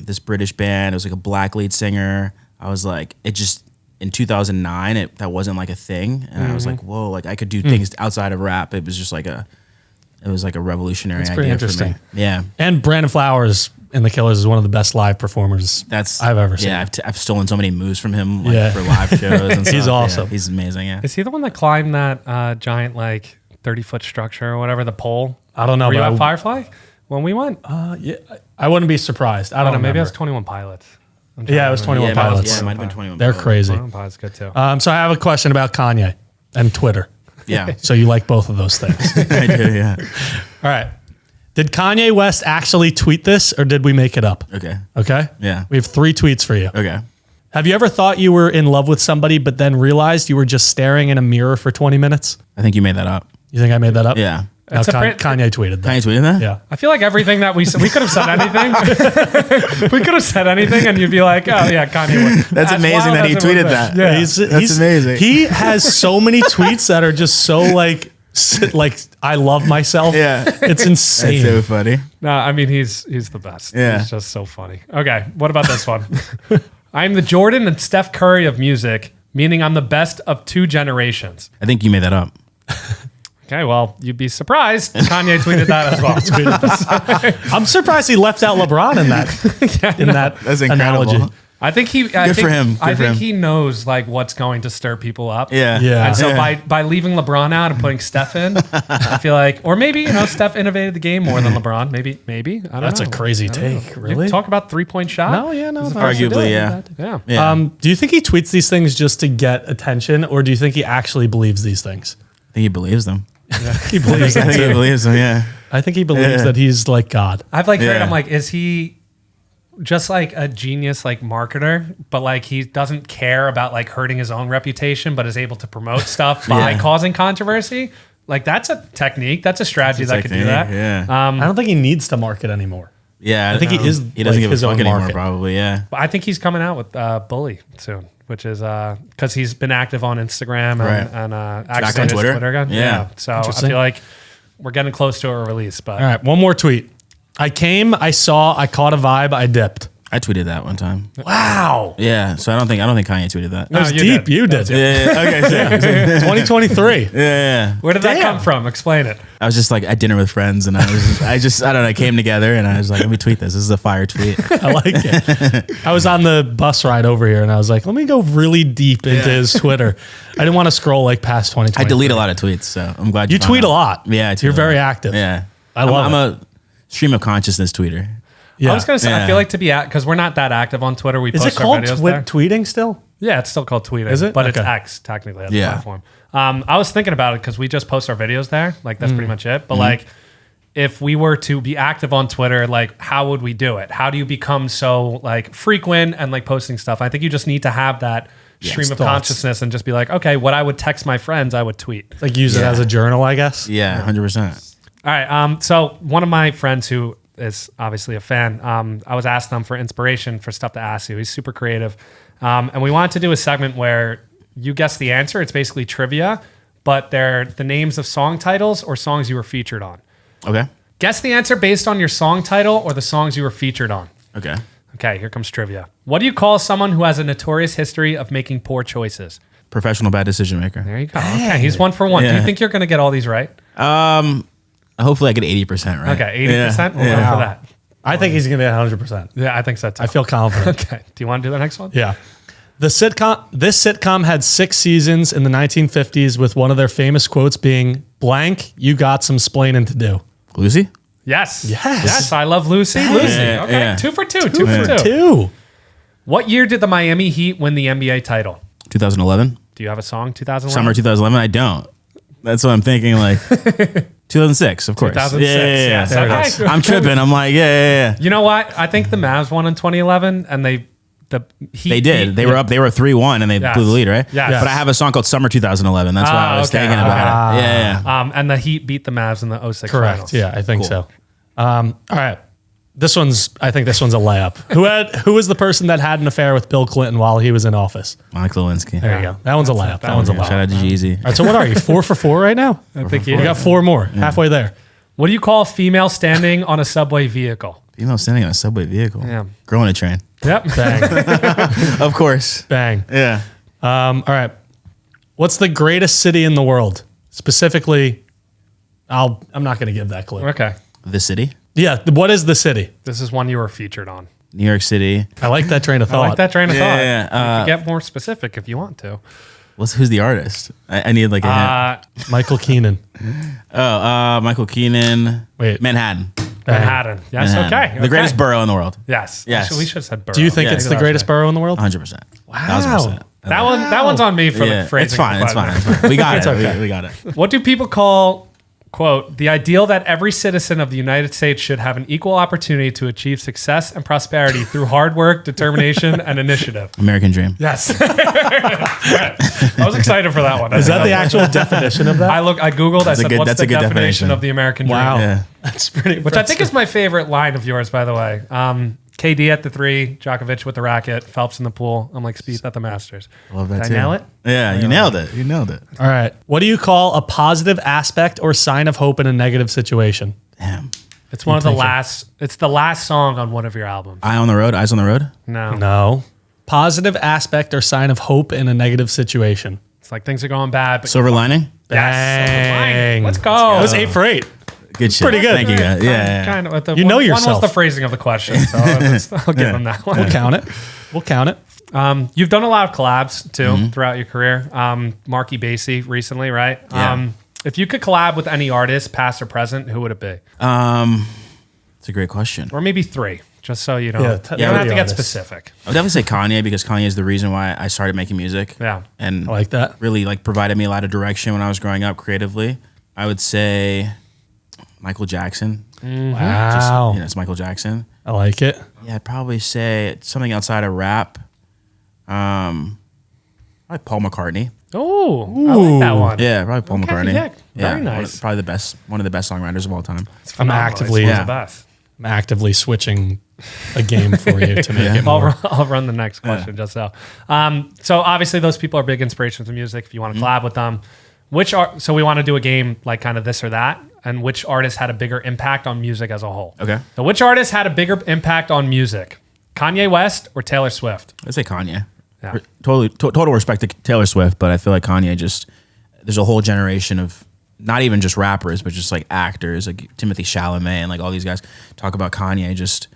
Speaker 2: this British band. It was like a black lead singer. I was like, it just in 2009, that wasn't like a thing, and I was like, whoa, like I could do things outside of rap. It was just like a revolutionary idea
Speaker 3: pretty
Speaker 2: for
Speaker 3: interesting.
Speaker 2: me. Yeah,
Speaker 3: And Brandon Flowers in The Killers is one of the best live performers I've ever seen.
Speaker 2: Yeah, I've stolen so many moves from him like,
Speaker 3: Yeah.
Speaker 2: for live shows. And
Speaker 3: He's
Speaker 2: stuff.
Speaker 3: awesome.
Speaker 2: Yeah, he's amazing. Yeah,
Speaker 1: Is he the one that climbed that giant like 30-foot structure or whatever, the pole?
Speaker 3: I don't know.
Speaker 1: Were you
Speaker 3: but
Speaker 1: at Firefly when we went?
Speaker 3: yeah, I wouldn't be surprised. I
Speaker 1: I
Speaker 3: don't
Speaker 1: don't know. Maybe it was
Speaker 3: remember.
Speaker 1: 21 Pilots. I'm trying
Speaker 3: Yeah,
Speaker 1: to
Speaker 3: it was
Speaker 1: remember.
Speaker 3: 21
Speaker 2: yeah,
Speaker 3: Pilots.
Speaker 2: it might have been 21.
Speaker 3: They're crazy.
Speaker 1: 21 Pilots good too.
Speaker 3: So I have a question about Kanye and Twitter.
Speaker 2: Yeah,
Speaker 3: So you like both of those things.
Speaker 2: I do. Yeah.
Speaker 3: All right. Did Kanye West actually tweet this, or did we make it up?
Speaker 2: Okay.
Speaker 3: Okay.
Speaker 2: Yeah.
Speaker 3: We have 3 tweets for you.
Speaker 2: Okay.
Speaker 3: Have you ever thought you were in love with somebody, but then realized you were just staring in a mirror for 20 minutes?
Speaker 2: I think you made that up.
Speaker 3: You think I made that up?
Speaker 2: Yeah.
Speaker 3: Now,
Speaker 1: It's a
Speaker 3: Kanye tweeted that.
Speaker 2: Kanye tweeted that?
Speaker 3: Yeah.
Speaker 1: I feel like everything that we said, we could have said anything. We could have said anything, and you'd be like, "Oh yeah, Kanye." Would.
Speaker 2: That's amazing
Speaker 1: wild
Speaker 2: that he
Speaker 1: as it would've
Speaker 2: tweeted
Speaker 1: been.
Speaker 2: that.
Speaker 1: Yeah,
Speaker 3: He's
Speaker 2: amazing.
Speaker 3: He has so many tweets that are just so like I love myself.
Speaker 2: Yeah.
Speaker 3: It's insane.
Speaker 2: That's so funny.
Speaker 1: no, I mean he's the best.
Speaker 2: Yeah.
Speaker 1: He's just so funny. Okay, what about this one? I'm the Jordan and Steph Curry of music, meaning I'm the best of 2 generations.
Speaker 2: I think you made that up.
Speaker 1: Okay, well, you'd be surprised. Kanye tweeted that as well.
Speaker 3: I'm surprised he left out LeBron in that
Speaker 2: That's incredible.
Speaker 3: analogy.
Speaker 1: I think he.
Speaker 2: Good for him.
Speaker 1: I
Speaker 2: Good for
Speaker 1: think
Speaker 2: him.
Speaker 1: he knows like what's going to stir people up.
Speaker 2: Yeah.
Speaker 3: Yeah.
Speaker 1: And so
Speaker 2: Yeah.
Speaker 1: by leaving LeBron out and putting Steph in, I feel like, or maybe Steph innovated the game more than LeBron. Maybe I don't know.
Speaker 3: That's a crazy take. Really?
Speaker 1: You talk about 3-point shot.
Speaker 3: No, yeah, no.
Speaker 2: Arguably, yeah.
Speaker 1: Yeah.
Speaker 2: Yeah.
Speaker 3: Do you think he tweets these things just to get attention, or do you think he actually believes these things?
Speaker 2: I think he believes them.
Speaker 3: He believes
Speaker 2: I
Speaker 3: it
Speaker 2: think he
Speaker 3: too.
Speaker 2: believes them, yeah.
Speaker 3: I think he believes
Speaker 2: Yeah.
Speaker 3: that he's like God.
Speaker 1: I've like heard.
Speaker 2: Yeah.
Speaker 1: I'm like, is he just like a genius like marketer, but like he doesn't care about like hurting his own reputation, but is able to promote stuff by
Speaker 2: Yeah.
Speaker 1: causing controversy? Like that's a technique. That's a strategy that could do that.
Speaker 2: Yeah.
Speaker 3: I don't think he needs to market anymore.
Speaker 2: Yeah.
Speaker 3: I think he is,
Speaker 2: He doesn't
Speaker 3: like,
Speaker 2: give
Speaker 3: his
Speaker 2: a
Speaker 3: own
Speaker 2: fuck anymore,
Speaker 3: market.
Speaker 2: probably, yeah.
Speaker 1: But I think he's coming out with Bully soon, which is because he's been active on Instagram
Speaker 2: Right.
Speaker 1: and
Speaker 2: Back
Speaker 1: actually
Speaker 2: on
Speaker 1: Twitter.
Speaker 2: Twitter?
Speaker 1: again.
Speaker 2: Yeah.
Speaker 1: So I
Speaker 3: Interesting.
Speaker 1: feel like we're getting close to a release. But
Speaker 3: All right, one more tweet. I came, I saw, I caught a vibe, I dipped.
Speaker 2: I tweeted that one time.
Speaker 3: Wow.
Speaker 2: Yeah, so I don't think Kanye tweeted that.
Speaker 3: That was
Speaker 1: you
Speaker 3: deep.
Speaker 1: did.
Speaker 3: You did.
Speaker 2: Yeah, okay.
Speaker 3: 2023.
Speaker 2: Yeah.
Speaker 1: Where did that come from? Explain it.
Speaker 2: I was just like at dinner with friends, and I don't know, I came together, and I was like, let me tweet this. This is a fire tweet.
Speaker 3: I like it. I was on the bus ride over here, and I was like, let me go really deep into his Twitter. I didn't want to scroll like past 2020.
Speaker 2: I delete a lot of tweets, so I'm glad
Speaker 3: You tweet a lot.
Speaker 2: Yeah, I tweet
Speaker 3: You're
Speaker 2: a
Speaker 3: very
Speaker 2: lot.
Speaker 3: active.
Speaker 2: Yeah.
Speaker 3: I love
Speaker 2: I'm a stream of consciousness tweeter.
Speaker 3: Yeah.
Speaker 1: I was going to say, I feel like to be because we're not that active on Twitter. We
Speaker 3: Is
Speaker 1: post
Speaker 3: it called
Speaker 1: our videos there.
Speaker 3: tweeting still?
Speaker 1: Yeah, it's still called tweeting.
Speaker 3: Is it?
Speaker 1: But it's
Speaker 3: Okay.
Speaker 1: X technically as a
Speaker 2: Yeah.
Speaker 1: platform. I was thinking about it because we just post our videos there. Like that's pretty much it. But
Speaker 3: Mm-hmm.
Speaker 1: like, if we were to be active on Twitter, like how would we do it? How do you become so like frequent and like posting stuff? I think you just need to have that stream of
Speaker 3: thoughts.
Speaker 1: consciousness and just be like, okay, what I would text my friends, I would tweet.
Speaker 3: Like use it as a journal, I guess.
Speaker 2: Yeah, 100%.
Speaker 1: All right. So one of my friends who is obviously a fan, I was asking him for inspiration for stuff to ask you. He's super creative. And we wanted to do a segment where you guess the answer. It's basically trivia, but they're the names of song titles or songs you were featured on.
Speaker 2: Okay.
Speaker 1: Guess the answer based on your song title or the songs you were featured on.
Speaker 2: Okay.
Speaker 1: Okay, here comes trivia. What do you call someone who has a notorious history of making poor choices?
Speaker 2: Professional bad decision maker.
Speaker 1: There you go. Okay, he's 1 for 1. Do you
Speaker 2: Yeah.
Speaker 1: think you're going to get all these right?
Speaker 2: Hopefully I get 80% right.
Speaker 1: Okay, 80%? We'll go
Speaker 3: Wow.
Speaker 1: for that.
Speaker 3: I think he's going to be at 100%.
Speaker 1: Yeah, I think so too.
Speaker 3: I feel confident.
Speaker 1: Okay, do you want to do the next one?
Speaker 3: Yeah. This sitcom had 6 seasons in the 1950s with one of their famous quotes being, blank, you got some splaining to do.
Speaker 2: Lucy?
Speaker 1: Yes.
Speaker 3: Yes.
Speaker 1: Yes, I love Lucy. Lucy.
Speaker 2: Yeah,
Speaker 1: Okay,
Speaker 2: yeah.
Speaker 1: 2 for 2. 2 for 2.
Speaker 3: 2.
Speaker 1: What year did the Miami Heat win the NBA title?
Speaker 2: 2011?
Speaker 1: Do you have a song? 2011?
Speaker 2: Summer 2011? I don't. That's what I'm thinking, like 2006, of course.
Speaker 1: 2006, yes.
Speaker 3: There it
Speaker 1: Okay.
Speaker 3: is.
Speaker 2: I'm tripping. I'm like, yeah.
Speaker 1: You know what? I think the Mavs won in 2011, and the Heat.
Speaker 2: They did. They were up. They were 3-1, and they
Speaker 1: Yes.
Speaker 2: blew the lead, right?
Speaker 1: Yes.
Speaker 2: But I have a song called Summer 2011. That's why I was
Speaker 1: okay,
Speaker 2: thinking about it. Yeah.
Speaker 1: And the Heat beat the Mavs in the 06
Speaker 3: Correct.
Speaker 1: finals.
Speaker 3: Yeah, I think
Speaker 2: Cool.
Speaker 3: so. All right. I think this one's a layup. Who was the person that had an affair with Bill Clinton while he was in office?
Speaker 2: Monica Lewinsky.
Speaker 3: There you go. That one's a layup. That one's a layup.
Speaker 2: Shout out to Jeezy.
Speaker 3: All right, so what are you? 4 for 4 right now?
Speaker 1: I think
Speaker 3: You got 4 more. Halfway there.
Speaker 1: What do you call a female standing on a subway vehicle?
Speaker 2: Female standing on a subway vehicle.
Speaker 1: Yeah.
Speaker 2: Girl in a train.
Speaker 1: Yep.
Speaker 3: Bang.
Speaker 2: Of course.
Speaker 3: Bang.
Speaker 2: Yeah.
Speaker 3: All right. What's the greatest city in the world? Specifically, I'm not going to give that clue.
Speaker 1: Okay.
Speaker 2: The city.
Speaker 3: Yeah. What is the city?
Speaker 1: This is one you were featured on.
Speaker 2: New York City.
Speaker 3: I like that train of
Speaker 1: I
Speaker 3: thought.
Speaker 1: like that train of thought.
Speaker 2: Yeah, yeah.
Speaker 1: You can get more specific if you want to.
Speaker 2: Who's the artist? I need like a hint.
Speaker 3: Michael Keenan.
Speaker 2: Michael Keenan.
Speaker 3: Wait.
Speaker 2: Manhattan.
Speaker 1: Manhattan. Yes.
Speaker 2: Manhattan.
Speaker 1: Okay.
Speaker 2: The greatest
Speaker 1: okay.
Speaker 2: borough in the world.
Speaker 1: Yes.
Speaker 2: Yes.
Speaker 1: Actually, we should have said borough.
Speaker 3: Do you think
Speaker 2: Yeah,
Speaker 3: it's
Speaker 2: I
Speaker 3: the
Speaker 1: think
Speaker 3: greatest borough in the world?
Speaker 2: 100%.
Speaker 3: Wow.
Speaker 2: 1000%.
Speaker 1: that one's on me for the phrasing.
Speaker 2: It's fine.
Speaker 1: of
Speaker 2: It's
Speaker 1: the
Speaker 2: fine.
Speaker 1: question.
Speaker 2: It's fine. We got it.
Speaker 3: okay.
Speaker 2: We got it.
Speaker 1: What do people call, quote, the ideal that every citizen of the United States should have an equal opportunity to achieve success and prosperity through hard work, determination, and initiative?
Speaker 2: American Dream.
Speaker 1: Yes. I was excited for that one.
Speaker 3: Is that the actual definition of that?
Speaker 1: I Googled, I said, what's
Speaker 2: that's
Speaker 1: the
Speaker 2: a good
Speaker 1: definition
Speaker 2: definition.
Speaker 1: of the American dream?
Speaker 3: Wow.
Speaker 2: Yeah.
Speaker 3: That's pretty
Speaker 1: Which I think is my favorite line of yours, by the way. KD at the 3, Djokovic with the racket, Phelps in the pool. I'm like Spieth at the Masters.
Speaker 2: Love that
Speaker 1: Did
Speaker 2: too.
Speaker 1: I nail it?
Speaker 2: Yeah, you nailed it. You nailed it.
Speaker 3: All right. What do you call a positive aspect or sign of hope in a negative situation?
Speaker 2: Damn.
Speaker 1: It's one of the last. It's the last song on one of your albums.
Speaker 2: Eye on the road. Eyes on the road.
Speaker 1: No,
Speaker 3: No. Positive aspect or sign of hope in a negative situation.
Speaker 1: it's like things are going bad. But
Speaker 2: Silver lining.
Speaker 1: yes,
Speaker 3: Bang.
Speaker 1: let's go.
Speaker 3: That was 8 for 8.
Speaker 2: Good shit.
Speaker 3: Pretty good.
Speaker 2: Thank you, guys. Yeah.
Speaker 1: Kind of.
Speaker 3: You know
Speaker 1: One
Speaker 3: yourself.
Speaker 1: was the phrasing of the question, so I'll give him that one.
Speaker 3: We'll count it. We'll count it.
Speaker 1: You've done a lot of collabs too throughout your career. Marky Basie recently, right?
Speaker 2: Yeah.
Speaker 1: If you could collab with any artist, past or present, who would it be?
Speaker 2: It's a great question.
Speaker 1: Or maybe 3, just so you don't.
Speaker 3: Yeah,
Speaker 1: you
Speaker 3: tell
Speaker 1: don't have
Speaker 3: the
Speaker 1: to get
Speaker 3: artist.
Speaker 1: specific.
Speaker 2: I would definitely say Kanye because Kanye is the reason why I started making music.
Speaker 1: Yeah.
Speaker 2: And
Speaker 3: I like that.
Speaker 2: really like provided me a lot of direction when I was growing up creatively. I would say Michael Jackson.
Speaker 3: Wow.
Speaker 2: It's Michael Jackson.
Speaker 3: I like it.
Speaker 2: Yeah, I'd probably say something outside of rap. Like Paul McCartney.
Speaker 1: Oh, I like that one.
Speaker 2: Yeah, probably Paul
Speaker 1: Okay,
Speaker 2: McCartney.
Speaker 1: yeah, very
Speaker 2: one
Speaker 1: nice.
Speaker 2: of- probably one of the best songwriters of all time.
Speaker 1: It's phenomenal.
Speaker 3: actively-
Speaker 1: It's one of
Speaker 2: Yeah.
Speaker 1: the best.
Speaker 3: I'm actively switching a game for you to make it
Speaker 1: I'll,
Speaker 3: more.
Speaker 1: I'll run the next question just so. So obviously those people are big inspirations of music. If you want to collab with them, so we want to do a game like kind of this or that. and which artist had a bigger impact on music as a whole.
Speaker 2: Okay.
Speaker 1: So which artist had a bigger impact on music? Kanye West or Taylor Swift?
Speaker 2: I'd say Kanye.
Speaker 1: Yeah.
Speaker 2: Total respect to Taylor Swift, but I feel like Kanye there's a whole generation of not even just rappers, but just like actors, like Timothy Chalamet and like all these guys talk about Kanye just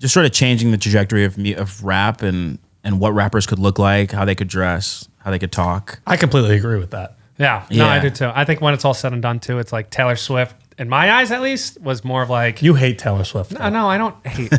Speaker 2: sort of changing the trajectory of rap and what rappers could look like, how they could dress, how they could talk.
Speaker 3: I completely agree with that.
Speaker 1: Yeah, no, I do too. I think when it's all said and done too, it's like Taylor Swift, in my eyes at least, was more of like...
Speaker 3: You hate Taylor Swift.
Speaker 1: No, I don't hate.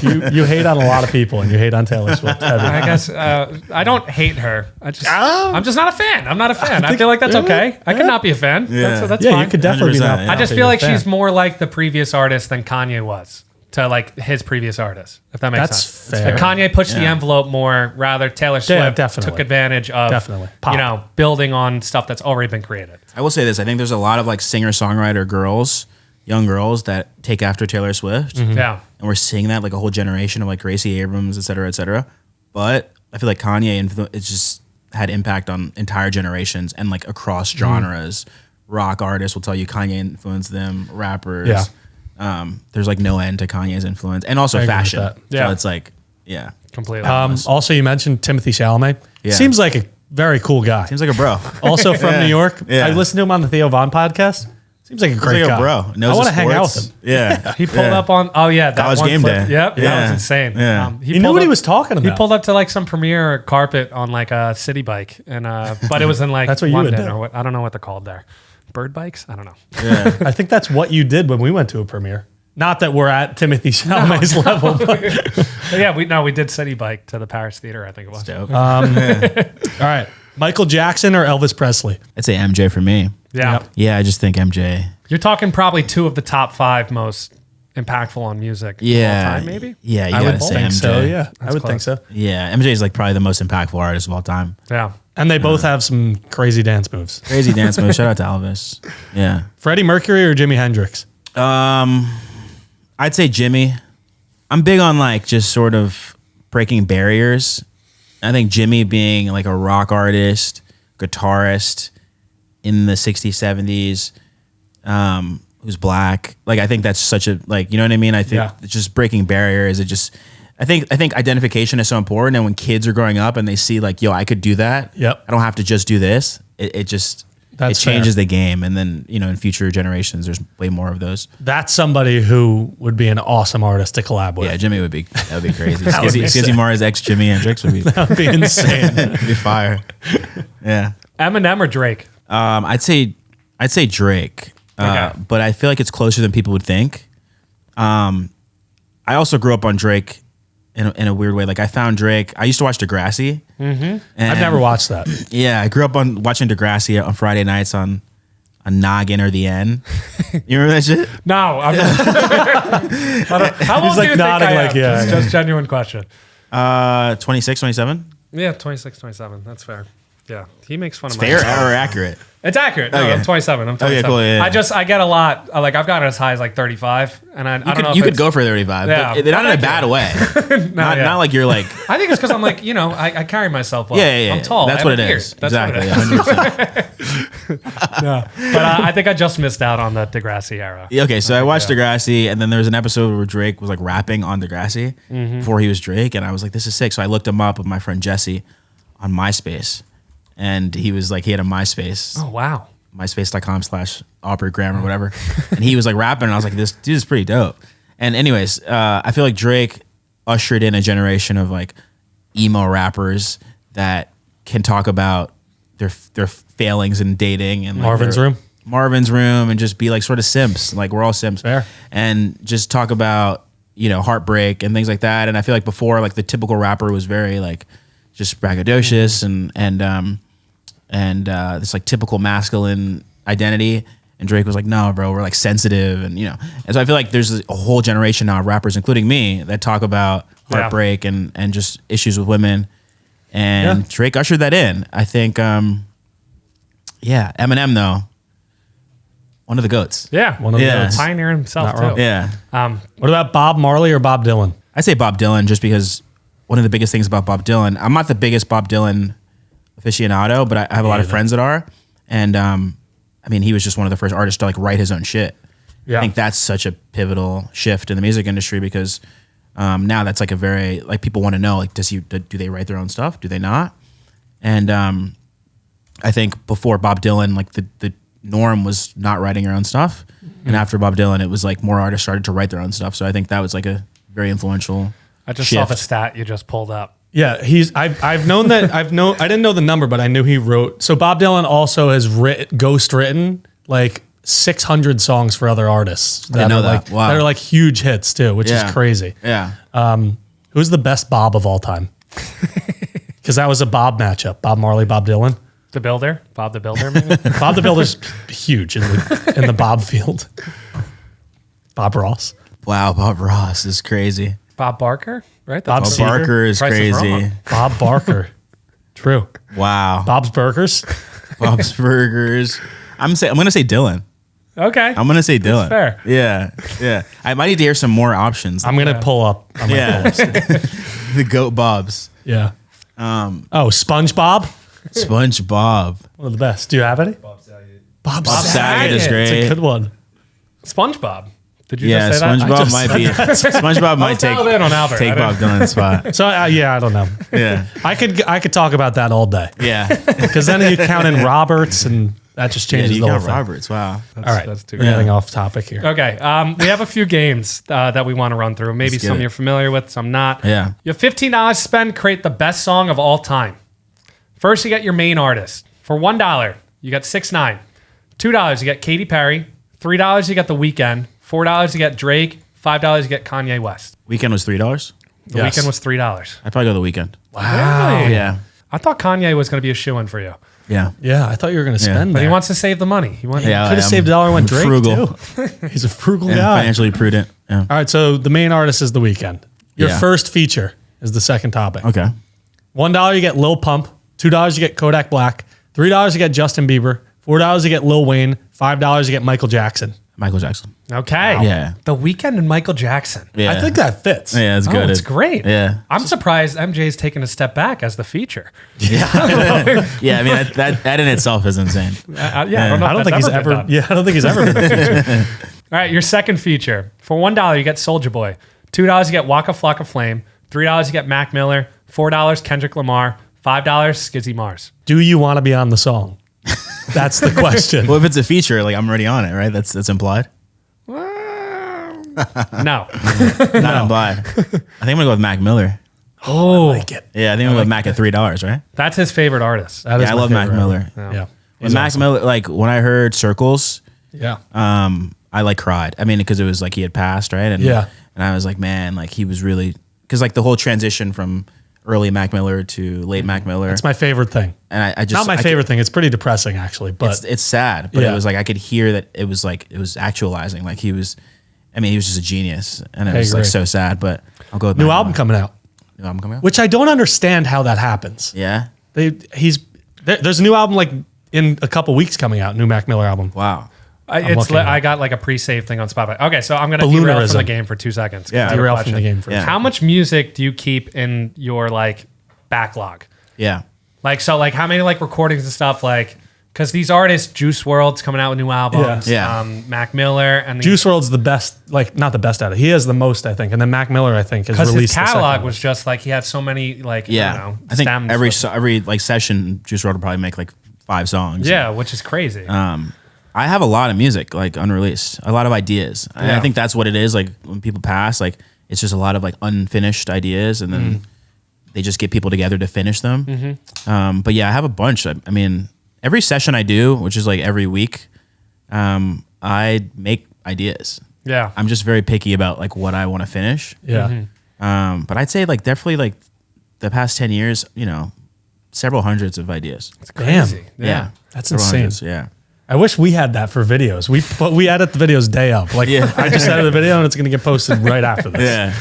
Speaker 3: You hate on a lot of people, and you hate on Taylor Swift.
Speaker 1: I guess I don't hate her. I'm just not a fan. I'm not a fan. I feel like that's okay. I could not be a fan.
Speaker 2: Yeah.
Speaker 1: That's fine.
Speaker 3: You could definitely be not.
Speaker 1: I just feel like she's more like the previous artist than Kanye was to like his previous artist, if that makes sense.
Speaker 3: That's fair.
Speaker 1: Like Kanye pushed the envelope more, rather Taylor Swift took advantage of building on stuff that's already been created.
Speaker 2: I will say this, I think there's a lot of like singer-songwriter girls, young girls that take after Taylor Swift.
Speaker 1: Mm-hmm. Yeah.
Speaker 2: And we're seeing that like a whole generation of like Gracie Abrams, et cetera, et cetera. But I feel like Kanye it's just had impact on entire generations and like across genres. Rock artists will tell you Kanye influenced them, rappers.
Speaker 3: Yeah.
Speaker 2: There's like no end to Kanye's influence, and also fashion.
Speaker 1: Yeah.
Speaker 2: So it's like, yeah,
Speaker 1: completely.
Speaker 3: Also, you mentioned Timothy Chalamet.
Speaker 2: Yeah.
Speaker 3: Seems like a very cool guy.
Speaker 2: Seems like a bro.
Speaker 3: Also from New York.
Speaker 2: Yeah.
Speaker 3: I listened to him on the Theo Von podcast. Seems like a great guy.
Speaker 2: Bro.
Speaker 3: I want to hang out with him.
Speaker 2: Yeah.
Speaker 1: He pulled up on that
Speaker 2: College
Speaker 1: one
Speaker 2: game
Speaker 1: clip.
Speaker 2: day.
Speaker 1: Yep,
Speaker 2: Yeah.
Speaker 1: that was insane.
Speaker 2: Yeah.
Speaker 3: He knew what he was talking about.
Speaker 1: He pulled up to like some premiere carpet on like a city bike, and but it was in like
Speaker 3: That's what you would
Speaker 1: London
Speaker 3: do.
Speaker 1: or what? I don't know what they're called there. Bird bikes? I don't know.
Speaker 2: Yeah.
Speaker 3: I think that's what you did when we went to a premiere. Not that we're at Timothy Chalamet's level, but
Speaker 1: yeah, we did city bike to the Paris Theater, I think it was.
Speaker 2: Dope.
Speaker 3: all right. Michael Jackson or Elvis Presley?
Speaker 2: I'd say MJ for me.
Speaker 1: Yeah.
Speaker 3: Yep.
Speaker 2: Yeah, I just think MJ.
Speaker 1: You're talking probably 2 of the top 5 most impactful on music of all time, maybe?
Speaker 2: Yeah, you
Speaker 3: I
Speaker 2: gotta
Speaker 3: would
Speaker 2: say
Speaker 3: think
Speaker 2: MJ.
Speaker 3: so. Yeah, I would
Speaker 1: close.
Speaker 3: think so.
Speaker 2: Yeah, MJ is like probably the most impactful artist of all time.
Speaker 1: Yeah.
Speaker 3: And they both have some crazy dance moves.
Speaker 2: Crazy dance move. Shout out to Elvis. Yeah.
Speaker 3: Freddie Mercury or Jimi Hendrix?
Speaker 2: I'd say Jimmy. I'm big on like just sort of breaking barriers. I think Jimmy being like a rock artist, guitarist in the 60s, 70s, who's black. Like I think that's such a like, you know what I mean? I think it's just breaking barriers. I think identification is so important, and when kids are growing up and they see like, yo, I could do that.
Speaker 3: Yep.
Speaker 2: I don't have to just do this. It changes the game, and then in future generations, there's way more of those.
Speaker 3: That's somebody who would be an awesome artist to collab with.
Speaker 2: Yeah, Jimmy that would be crazy.
Speaker 3: would be
Speaker 2: Skizzy
Speaker 3: sick.
Speaker 2: Mars ex Jimi Hendrix would be
Speaker 3: That would be insane.
Speaker 2: it'd be fire. Yeah.
Speaker 1: Eminem or Drake?
Speaker 2: I'd say Drake,
Speaker 1: Okay.
Speaker 2: but I feel like it's closer than people would think. I also grew up on Drake in a weird way. Like I found Drake. I used to watch Degrassi. Mm-hmm.
Speaker 3: I've never watched that.
Speaker 2: Yeah, I grew up on watching Degrassi on Friday nights on Noggin or the N. You remember that shit?
Speaker 1: No, I'm not. How old
Speaker 3: like
Speaker 1: do you
Speaker 3: nodding
Speaker 1: think I
Speaker 3: like,
Speaker 1: am?
Speaker 3: yeah,
Speaker 1: Just genuine question.
Speaker 2: 26, 27?
Speaker 1: Yeah, 26, 27. That's fair. Yeah, he makes fun of my
Speaker 2: Fair or accurate?
Speaker 1: It's accurate. No,
Speaker 2: Okay.
Speaker 1: I'm 27. I'm 27.
Speaker 2: Okay, cool, yeah.
Speaker 1: I get a lot. Like I've gotten as high as like 35, and I don't know.
Speaker 2: You could go for 35,
Speaker 1: Yeah.
Speaker 2: but not in a bad way. Not like you're like.
Speaker 1: I think it's because I'm like I carry myself well.
Speaker 2: Yeah.
Speaker 1: I'm tall.
Speaker 2: That's
Speaker 1: I
Speaker 2: what
Speaker 1: have
Speaker 2: it
Speaker 1: a
Speaker 2: is.
Speaker 1: beard. That's
Speaker 2: Exactly.
Speaker 1: what it is.
Speaker 2: 100%.
Speaker 1: No. But I think I just missed out on the Degrassi era.
Speaker 2: Yeah, okay, so I watched Degrassi, and then there was an episode where Drake was like rapping on Degrassi before he was Drake, and I was like, this is sick. So I looked him up with my friend Jesse on MySpace, and he was like, he had a MySpace.
Speaker 1: Oh wow.
Speaker 2: MySpace.com/Aubrey Graham or whatever. And he was like rapping, and I was like, this dude is pretty dope. And anyways, I feel like Drake ushered in a generation of like emo rappers that can talk about their failings in dating and like Marvin's Room, and just be like sort of simps. Like we're all simps.
Speaker 3: Fair.
Speaker 2: And just talk about, heartbreak and things like that. And I feel like before, like the typical rapper was very like just braggadocious and this like typical masculine identity, and Drake was like, no bro, we're like sensitive, and and so I feel like there's a whole generation now of rappers, including me, that talk about heartbreak and just issues with women, and Drake ushered that in. I think Eminem though, one of the goats.
Speaker 1: Yeah,
Speaker 3: One of the goats.
Speaker 1: pioneer himself
Speaker 3: Not wrong.
Speaker 1: too.
Speaker 2: Yeah,
Speaker 3: What about Bob Marley or Bob Dylan?
Speaker 2: I say Bob Dylan just because one of the biggest things about Bob Dylan, I'm not the biggest Bob Dylan aficionado, but I have a lot of friends that are, and I mean, he was just one of the first artists to like write his own shit.
Speaker 3: Yeah.
Speaker 2: I think that's such a pivotal shift in the music industry because now that's like a very like people want to know like do they write their own stuff? Do they not? And I think before Bob Dylan, like the norm was not writing your own stuff, and after Bob Dylan, it was like more artists started to write their own stuff. So I think that was like a very influential.
Speaker 1: I just
Speaker 2: shift.
Speaker 1: saw the stat you just pulled up.
Speaker 3: Yeah, I've known that I didn't know the number, but I knew he wrote. So Bob Dylan also has ghost written like 600 songs for other artists that are like that are like huge hits too, which is crazy.
Speaker 2: Yeah.
Speaker 3: Who's the best Bob of all time? Because that was a Bob matchup: Bob Marley, Bob Dylan.
Speaker 1: The Builder, Bob the Builder. Maybe?
Speaker 3: Bob the Builder's huge in the Bob field. Bob Ross.
Speaker 2: Wow, Bob Ross is crazy.
Speaker 1: Bob Barker, right?
Speaker 3: Bob
Speaker 2: Bob
Speaker 3: Seger.
Speaker 2: Barker is
Speaker 1: Price is
Speaker 2: crazy.
Speaker 1: Wrong.
Speaker 3: Bob Barker. True.
Speaker 2: Wow.
Speaker 3: Bob's Burgers.
Speaker 2: Bob's Burgers. I'm gonna say Dylan.
Speaker 1: Okay.
Speaker 2: I'm gonna say Dylan.
Speaker 1: fair.
Speaker 2: Yeah. Yeah. I might need to hear some more options.
Speaker 3: I'm gonna pull up.
Speaker 2: Yeah. The Goat Bobs.
Speaker 3: Yeah. SpongeBob.
Speaker 2: SpongeBob.
Speaker 3: One of the best. Do you have any? Bob
Speaker 2: Saget is great.
Speaker 3: It's a good one.
Speaker 1: SpongeBob. Did you
Speaker 2: Yeah,
Speaker 1: just say that?
Speaker 2: SpongeBob might be. SpongeBob might take
Speaker 1: dialed in on Albert.
Speaker 2: take Bob Dylan's spot.
Speaker 3: So yeah, I don't know.
Speaker 2: Yeah.
Speaker 3: I could talk about that all day
Speaker 2: Yeah.
Speaker 3: because then you count in Roberts and that just changes
Speaker 2: you
Speaker 3: the whole
Speaker 2: got
Speaker 3: thing.
Speaker 2: Roberts. Wow.
Speaker 3: All right,
Speaker 1: That's too
Speaker 3: we're getting off topic here.
Speaker 1: Okay. We have a few games that we want to run through. Maybe
Speaker 2: Let's get
Speaker 1: some
Speaker 2: it.
Speaker 1: you're familiar with, some not.
Speaker 2: Yeah.
Speaker 1: You have $15 to spend, create the best song of all time. First, you get your main artist. For $1, you get 6ix9ine. $2, you get Katy Perry. $3, you get The Weeknd. $4, you get Drake. $5, you get Kanye West.
Speaker 2: Weekend was $3.
Speaker 1: The Weeknd was $3.
Speaker 2: I'd probably go the Weekend.
Speaker 1: Wow.
Speaker 2: Yeah.
Speaker 1: I thought Kanye was going to be a shoo-in for you.
Speaker 2: Yeah.
Speaker 3: Yeah, I thought you were going to spend
Speaker 1: But
Speaker 3: there.
Speaker 1: he wants to save the money. He
Speaker 3: could have saved $1 and went Drake
Speaker 2: frugal.
Speaker 3: too. He's a frugal
Speaker 2: Yeah,
Speaker 3: guy.
Speaker 2: financially prudent. Yeah.
Speaker 3: All right, so the main artist is The Weeknd. Your
Speaker 2: Yeah.
Speaker 3: first feature is the second topic.
Speaker 2: Okay.
Speaker 3: $1 you get Lil Pump. $2 you get Kodak Black. $3 you get Justin Bieber. $4 you get Lil Wayne. $5 you get Michael Jackson.
Speaker 2: Michael Jackson.
Speaker 1: Okay.
Speaker 2: Yeah.
Speaker 1: The Weeknd and Michael Jackson.
Speaker 2: Yeah.
Speaker 3: I think that fits.
Speaker 2: Yeah, it's good.
Speaker 1: It's great.
Speaker 2: Yeah.
Speaker 1: I'm surprised MJ's taken a step back as the feature.
Speaker 2: Yeah. I mean that in itself is insane.
Speaker 1: I don't know.
Speaker 3: I don't think he's ever.
Speaker 1: Done.
Speaker 3: Yeah, I don't think he's ever been featured.
Speaker 1: All right, your second feature. For $1, you get Soulja Boy. $2, you get Waka Flocka Flame. $3, you get Mac Miller. $4, Kendrick Lamar. $5, Skizzy Mars.
Speaker 3: Do you want to be on the song? That's the question.
Speaker 2: Well, if it's a feature, like I'm already on it, right? That's implied.
Speaker 1: No.
Speaker 2: Not implied. I think I'm gonna go with Mac Miller.
Speaker 1: Oh,
Speaker 3: like it.
Speaker 2: Yeah, I think I'm gonna go with Mac at $3, right?
Speaker 1: that's his favorite artist.
Speaker 3: That is
Speaker 2: Yeah, I
Speaker 3: my
Speaker 2: love Mac
Speaker 3: favorite
Speaker 2: Miller.
Speaker 3: rapper. Yeah.
Speaker 2: And Mac Miller, like when I heard Circles,
Speaker 3: Yeah.
Speaker 2: I like cried. I mean, because it was like he had passed, right? And
Speaker 3: Yeah.
Speaker 2: and I was like, man, like he was really because like the whole transition from early Mac Miller to late Mac Miller.
Speaker 3: It's my favorite thing.
Speaker 2: And I just
Speaker 3: Not my favorite thing. It's pretty depressing, actually. But
Speaker 2: It's sad, but
Speaker 3: Yeah.
Speaker 2: it was like I could hear that it was actualizing. Like he was, I mean, he was just a genius, and it was like
Speaker 3: agree.
Speaker 2: so sad. But I'll go with
Speaker 3: new
Speaker 2: Mac
Speaker 3: album
Speaker 2: Miller.
Speaker 3: coming out,
Speaker 2: New album coming out.
Speaker 3: which I don't understand how that happens.
Speaker 2: Yeah.
Speaker 3: There's a new album like in a couple weeks coming out. New Mac Miller album.
Speaker 2: Wow.
Speaker 1: I got like a pre-save thing on Spotify. Okay, so I'm going to derail from the
Speaker 3: Balloonerism.
Speaker 1: game for 2 seconds.
Speaker 2: Yeah.
Speaker 1: I have a
Speaker 3: Derail from
Speaker 1: question.
Speaker 3: the game for
Speaker 2: Yeah.
Speaker 1: How much music do you keep in your like backlog?
Speaker 2: Yeah.
Speaker 1: Like, so like how many like recordings and stuff like, because these artists, Juice WRLD's coming out with new albums.
Speaker 2: Yeah.
Speaker 1: Mac Miller and
Speaker 3: Juice WRLD's the best, like not the best at it. He has the most, I think, and then Mac Miller, I think, has
Speaker 1: because
Speaker 3: released
Speaker 1: his
Speaker 3: the
Speaker 1: catalog
Speaker 3: second
Speaker 1: was just like he had so many like
Speaker 2: Yeah.
Speaker 1: I don't know,
Speaker 2: I think
Speaker 1: stems
Speaker 2: every like session, Juice WRLD will probably make like 5 songs.
Speaker 1: yeah, which is crazy.
Speaker 2: I have a lot of music like unreleased, a lot of ideas. And I think that's what it is. Like when people pass, like it's just a lot of like unfinished ideas, and then they just get people together to finish them. But yeah, I have a bunch. I mean, every session I do, which is like every week, I make ideas.
Speaker 1: yeah,
Speaker 2: I'm just very picky about like what I want to finish.
Speaker 3: Yeah.
Speaker 2: But I'd say like definitely like the past 10 years, you know, several hundreds of ideas.
Speaker 1: it's
Speaker 3: Damn.
Speaker 1: crazy.
Speaker 2: Yeah.
Speaker 3: That's
Speaker 2: Several
Speaker 3: insane.
Speaker 2: hundreds, yeah.
Speaker 3: I wish we had that for videos. We edit the videos day of. Like
Speaker 2: Yeah.
Speaker 3: I just edited the video and it's gonna get posted right after this.
Speaker 2: Yeah.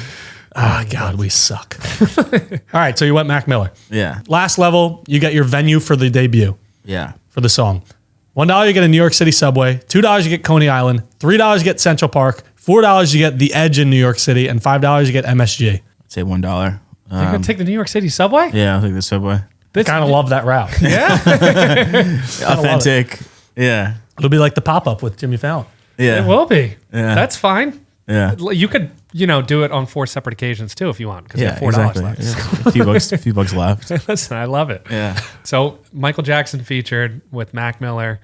Speaker 3: Oh God, we suck. All right, so you went Mac Miller.
Speaker 2: Yeah.
Speaker 3: Last level, you get your venue for the debut
Speaker 2: Yeah.
Speaker 3: for the song. $1 you get a New York City subway. $2 you get Coney Island. $3 you get Central Park. $4 you get the Edge in New York City, and $5 you get MSG.
Speaker 2: I'd say $1.
Speaker 1: You're gonna take the New York City subway?
Speaker 2: Yeah, I think the subway.
Speaker 3: I kind of love that route.
Speaker 1: Yeah.
Speaker 2: Authentic. Yeah.
Speaker 3: It'll be like the pop-up with Jimmy Fallon.
Speaker 1: It will be.
Speaker 2: Yeah.
Speaker 1: That's fine.
Speaker 2: Yeah.
Speaker 1: You could, do it on 4 separate occasions too if you want, because you have $4
Speaker 2: exactly.
Speaker 1: left.
Speaker 2: Yeah. a few bucks left.
Speaker 1: Listen, I love it.
Speaker 2: Yeah.
Speaker 1: So Michael Jackson featured with Mac Miller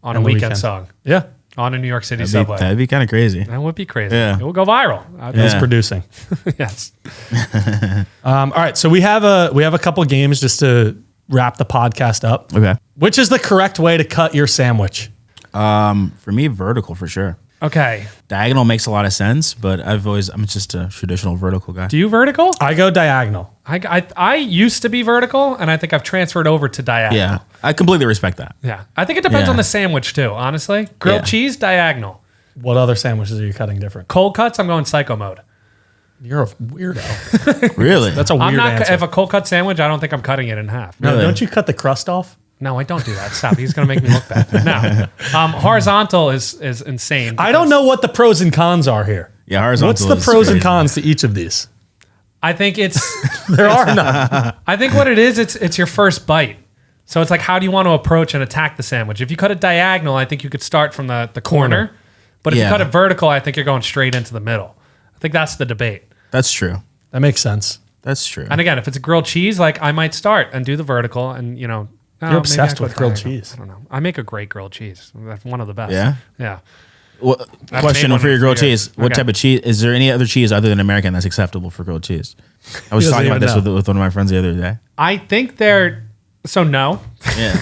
Speaker 1: on a
Speaker 3: the
Speaker 1: weekend
Speaker 3: weekend.
Speaker 1: song
Speaker 3: Yeah.
Speaker 1: on a New York City subway.
Speaker 2: That'd be kind of crazy.
Speaker 1: That would be crazy.
Speaker 2: Yeah.
Speaker 1: It will go viral.
Speaker 3: He's
Speaker 2: Yeah.
Speaker 3: producing.
Speaker 1: Yes.
Speaker 3: All right, so we have a couple games just to wrap the podcast up.
Speaker 2: Okay.
Speaker 3: Which is the correct way to cut your sandwich?
Speaker 2: For me, vertical for sure.
Speaker 1: Okay.
Speaker 2: Diagonal makes a lot of sense, but I'm just a traditional vertical guy.
Speaker 1: Do you vertical?
Speaker 3: I go diagonal.
Speaker 1: I used to be vertical, and I think I've transferred over to diagonal.
Speaker 2: Yeah. I completely respect that.
Speaker 1: Yeah. I think it depends
Speaker 2: Yeah.
Speaker 1: on the sandwich too, honestly. Grilled
Speaker 2: Yeah.
Speaker 1: cheese, diagonal.
Speaker 3: What other sandwiches are you cutting different?
Speaker 1: Cold cuts, I'm going psycho mode.
Speaker 3: You're a weirdo.
Speaker 2: Really?
Speaker 3: That's a weird
Speaker 1: I'm not.
Speaker 3: answer.
Speaker 1: If a cold cut sandwich, I don't think I'm cutting it in half.
Speaker 3: No,
Speaker 2: Really?
Speaker 3: don't you cut the crust off?
Speaker 1: No, I don't do that. Stop. He's going to make me look bad. No. Horizontal is insane.
Speaker 3: I don't know what the pros and cons are here.
Speaker 2: Yeah, horizontal.
Speaker 3: What's the
Speaker 2: is
Speaker 3: pros and
Speaker 2: crazy.
Speaker 3: cons to each of these?
Speaker 1: I think it's.
Speaker 3: There are none.
Speaker 1: I think what it is, it's your first bite. So it's like, how do you want to approach and attack the sandwich? If you cut it diagonal, I think you could start from the corner. But if you
Speaker 2: Yeah.
Speaker 1: cut it vertical, I think you're going straight into the middle. I think that's the debate.
Speaker 2: That's true.
Speaker 3: That makes sense.
Speaker 2: That's true.
Speaker 1: And again, if it's a grilled cheese, like I might start and do the vertical, and
Speaker 3: You're
Speaker 1: maybe I
Speaker 3: obsessed
Speaker 1: go
Speaker 3: with grilled
Speaker 1: diagonal.
Speaker 3: cheese.
Speaker 1: I don't know. I make a great grilled cheese. That's one of the best.
Speaker 2: Yeah?
Speaker 1: Yeah.
Speaker 2: Question
Speaker 1: made
Speaker 2: for
Speaker 1: one
Speaker 2: your grilled
Speaker 1: for years.
Speaker 2: cheese. What
Speaker 1: Okay.
Speaker 2: type of cheese? Is there any other cheese other than American that's acceptable for grilled cheese? I was
Speaker 3: doesn't
Speaker 2: talking about
Speaker 3: even
Speaker 2: this
Speaker 3: know.
Speaker 2: with one of my friends the other day.
Speaker 1: I think they're so no,
Speaker 2: Yeah.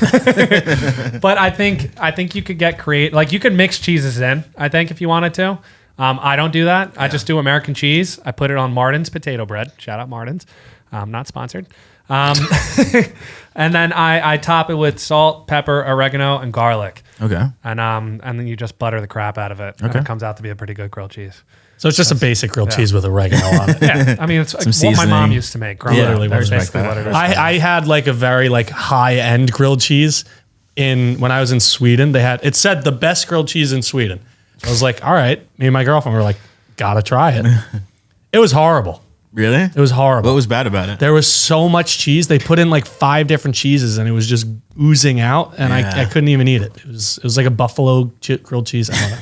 Speaker 1: but I think you could get like you could mix cheeses in. I think if you wanted to. I don't do that. I just do American cheese. I put it on Martin's potato bread. Shout out Martin's. Not sponsored. And then I top it with salt, pepper, oregano, and garlic.
Speaker 2: Okay.
Speaker 1: And then you just butter the crap out of it. And
Speaker 2: Okay.
Speaker 1: it comes out to be a pretty good grilled cheese.
Speaker 3: So it's just a basic grilled cheese with oregano on it.
Speaker 1: Yeah, I mean it's like what my
Speaker 2: seasoning.
Speaker 1: mom used to make. Growing
Speaker 2: Yeah,
Speaker 1: up.
Speaker 3: literally
Speaker 1: That's
Speaker 3: what
Speaker 1: basically what it is.
Speaker 3: I had like a very like high end grilled cheese when I was in Sweden. It said the best grilled cheese in Sweden. I was like, all right. Me and my girlfriend were like, gotta try it. It was horrible.
Speaker 2: Really?
Speaker 3: It was horrible.
Speaker 2: What was bad about it?
Speaker 3: There was so much cheese. They put in like 5 different cheeses and it was just oozing out and
Speaker 2: Yeah.
Speaker 3: I couldn't even eat it. It was like a buffalo grilled cheese. I don't know.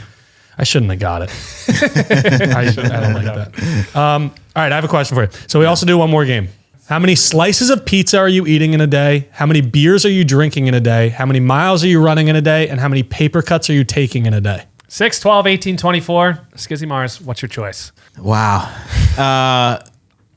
Speaker 3: I shouldn't have got it. I don't like that. All right, I have a question for you. So we also do one more game. How many slices of pizza are you eating in a day? How many beers are you drinking in a day? How many miles are you running in a day? And how many paper cuts are you taking in a day?
Speaker 1: 6, 12, 18, 24. Skizzy Mars, what's your choice?
Speaker 2: Wow.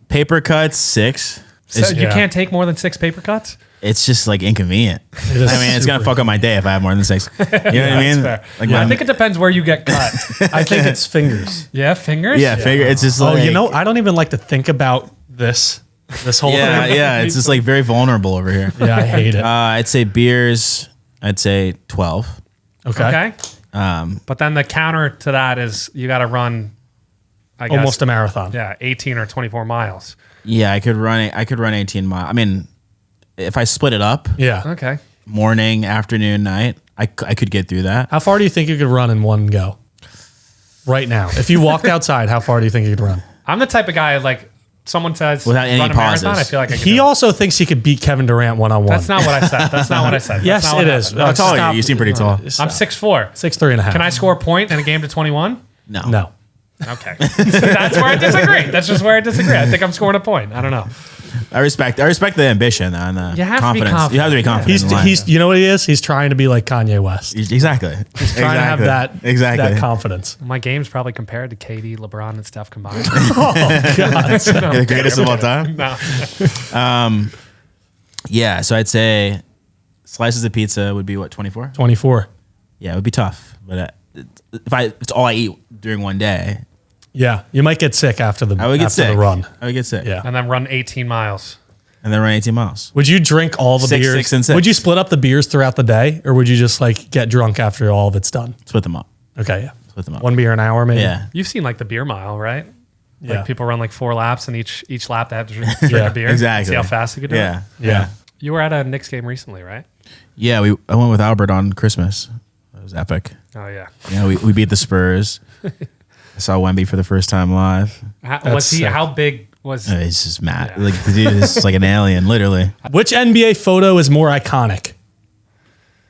Speaker 2: Paper cuts 6.
Speaker 1: So you
Speaker 3: yeah.
Speaker 1: can't take more than 6 paper cuts?
Speaker 2: It's just like inconvenient.
Speaker 3: It is
Speaker 2: I mean, it's gonna
Speaker 3: super
Speaker 2: fuck up my day if I have more than 6. You know what I mean?
Speaker 1: Fair.
Speaker 2: Like
Speaker 1: I
Speaker 2: my-
Speaker 1: think it depends where you get cut.
Speaker 3: I think it's fingers.
Speaker 1: Yeah, fingers?
Speaker 2: yeah, figure. It's just
Speaker 3: Oh,
Speaker 2: like
Speaker 3: you know, I don't even like to think about this whole
Speaker 2: Yeah,
Speaker 3: thing.
Speaker 2: yeah. It's just like very vulnerable over here.
Speaker 3: Yeah, I hate it.
Speaker 2: I'd say beers. I'd say 12.
Speaker 1: Okay. But then the counter to that is you got to run, I guess,
Speaker 3: Almost a marathon.
Speaker 1: 18 or 24 miles.
Speaker 2: Yeah, I could run 18 miles. I mean, if I split it up,
Speaker 3: Yeah.
Speaker 1: Okay.
Speaker 2: morning, afternoon, night, I could get through that.
Speaker 3: How far do you think you could run in one go? Right now. If you walked outside, how far do you think you could run?
Speaker 1: I'm the type of guy, like, someone says,
Speaker 2: Without any
Speaker 1: run a marathon,
Speaker 2: pauses.
Speaker 1: I feel like I could
Speaker 3: He
Speaker 1: do it.
Speaker 3: also thinks he could beat Kevin Durant one-on-one.
Speaker 1: That's not what I said. That's not what I said.
Speaker 3: Yes,
Speaker 1: That's not
Speaker 3: it
Speaker 1: what
Speaker 3: is.
Speaker 1: happened.
Speaker 2: How tall are
Speaker 3: Stop.
Speaker 2: you? You seem pretty tall.
Speaker 1: I'm 6'4".
Speaker 3: 6'3.5".
Speaker 1: Can I score a point in a game to 21?
Speaker 2: No.
Speaker 3: No.
Speaker 1: Okay. That's where I disagree. That's just where I disagree. I think I'm scoring a point. I don't know.
Speaker 2: I respect the ambition and the
Speaker 1: You have to be
Speaker 2: confidence. You have to be confident. in life.
Speaker 3: He's you know what he is? He's trying to be like Kanye West.
Speaker 2: exactly.
Speaker 3: Trying to have that
Speaker 2: exactly.
Speaker 3: confidence.
Speaker 1: My game's probably compared to KD, LeBron, and Steph combined.
Speaker 3: Oh God.
Speaker 2: You're the greatest of all time.
Speaker 1: No.
Speaker 2: Yeah, so I'd say slices of pizza would be what 24.
Speaker 3: 24.
Speaker 2: Yeah, it would be tough, but if it's all I eat during one day,
Speaker 3: Yeah. You might get sick after the
Speaker 2: I would get sick.
Speaker 3: the run.
Speaker 2: I would get sick.
Speaker 3: Yeah.
Speaker 1: And then run 18 miles.
Speaker 2: And then run 18 miles.
Speaker 3: Would you drink all the
Speaker 2: 6,
Speaker 3: beers?
Speaker 2: 6, and 6.
Speaker 3: Would you split up the beers throughout the day, or would you just like get drunk after all of it's done?
Speaker 2: Split them up.
Speaker 3: Okay, yeah.
Speaker 2: Split them up.
Speaker 3: 1 beer an hour, maybe.
Speaker 2: Yeah.
Speaker 1: You've seen like the beer mile, right?
Speaker 3: Yeah.
Speaker 1: Like people run like 4 laps, and each lap they have to drink
Speaker 3: Yeah,
Speaker 1: a beer.
Speaker 2: exactly.
Speaker 1: See how fast you can do
Speaker 2: Yeah.
Speaker 1: it.
Speaker 3: Yeah.
Speaker 1: You were at a Knicks game recently, right?
Speaker 2: Yeah, I went with Albert on Christmas. It was epic.
Speaker 1: Oh yeah.
Speaker 2: You know, we beat the Spurs. I saw Wemby for the first time live.
Speaker 1: Was he?
Speaker 3: sick.
Speaker 1: How big was?
Speaker 2: He's just mad.
Speaker 1: Yeah.
Speaker 2: Like the dude is like an alien, literally.
Speaker 3: Which NBA photo is more iconic?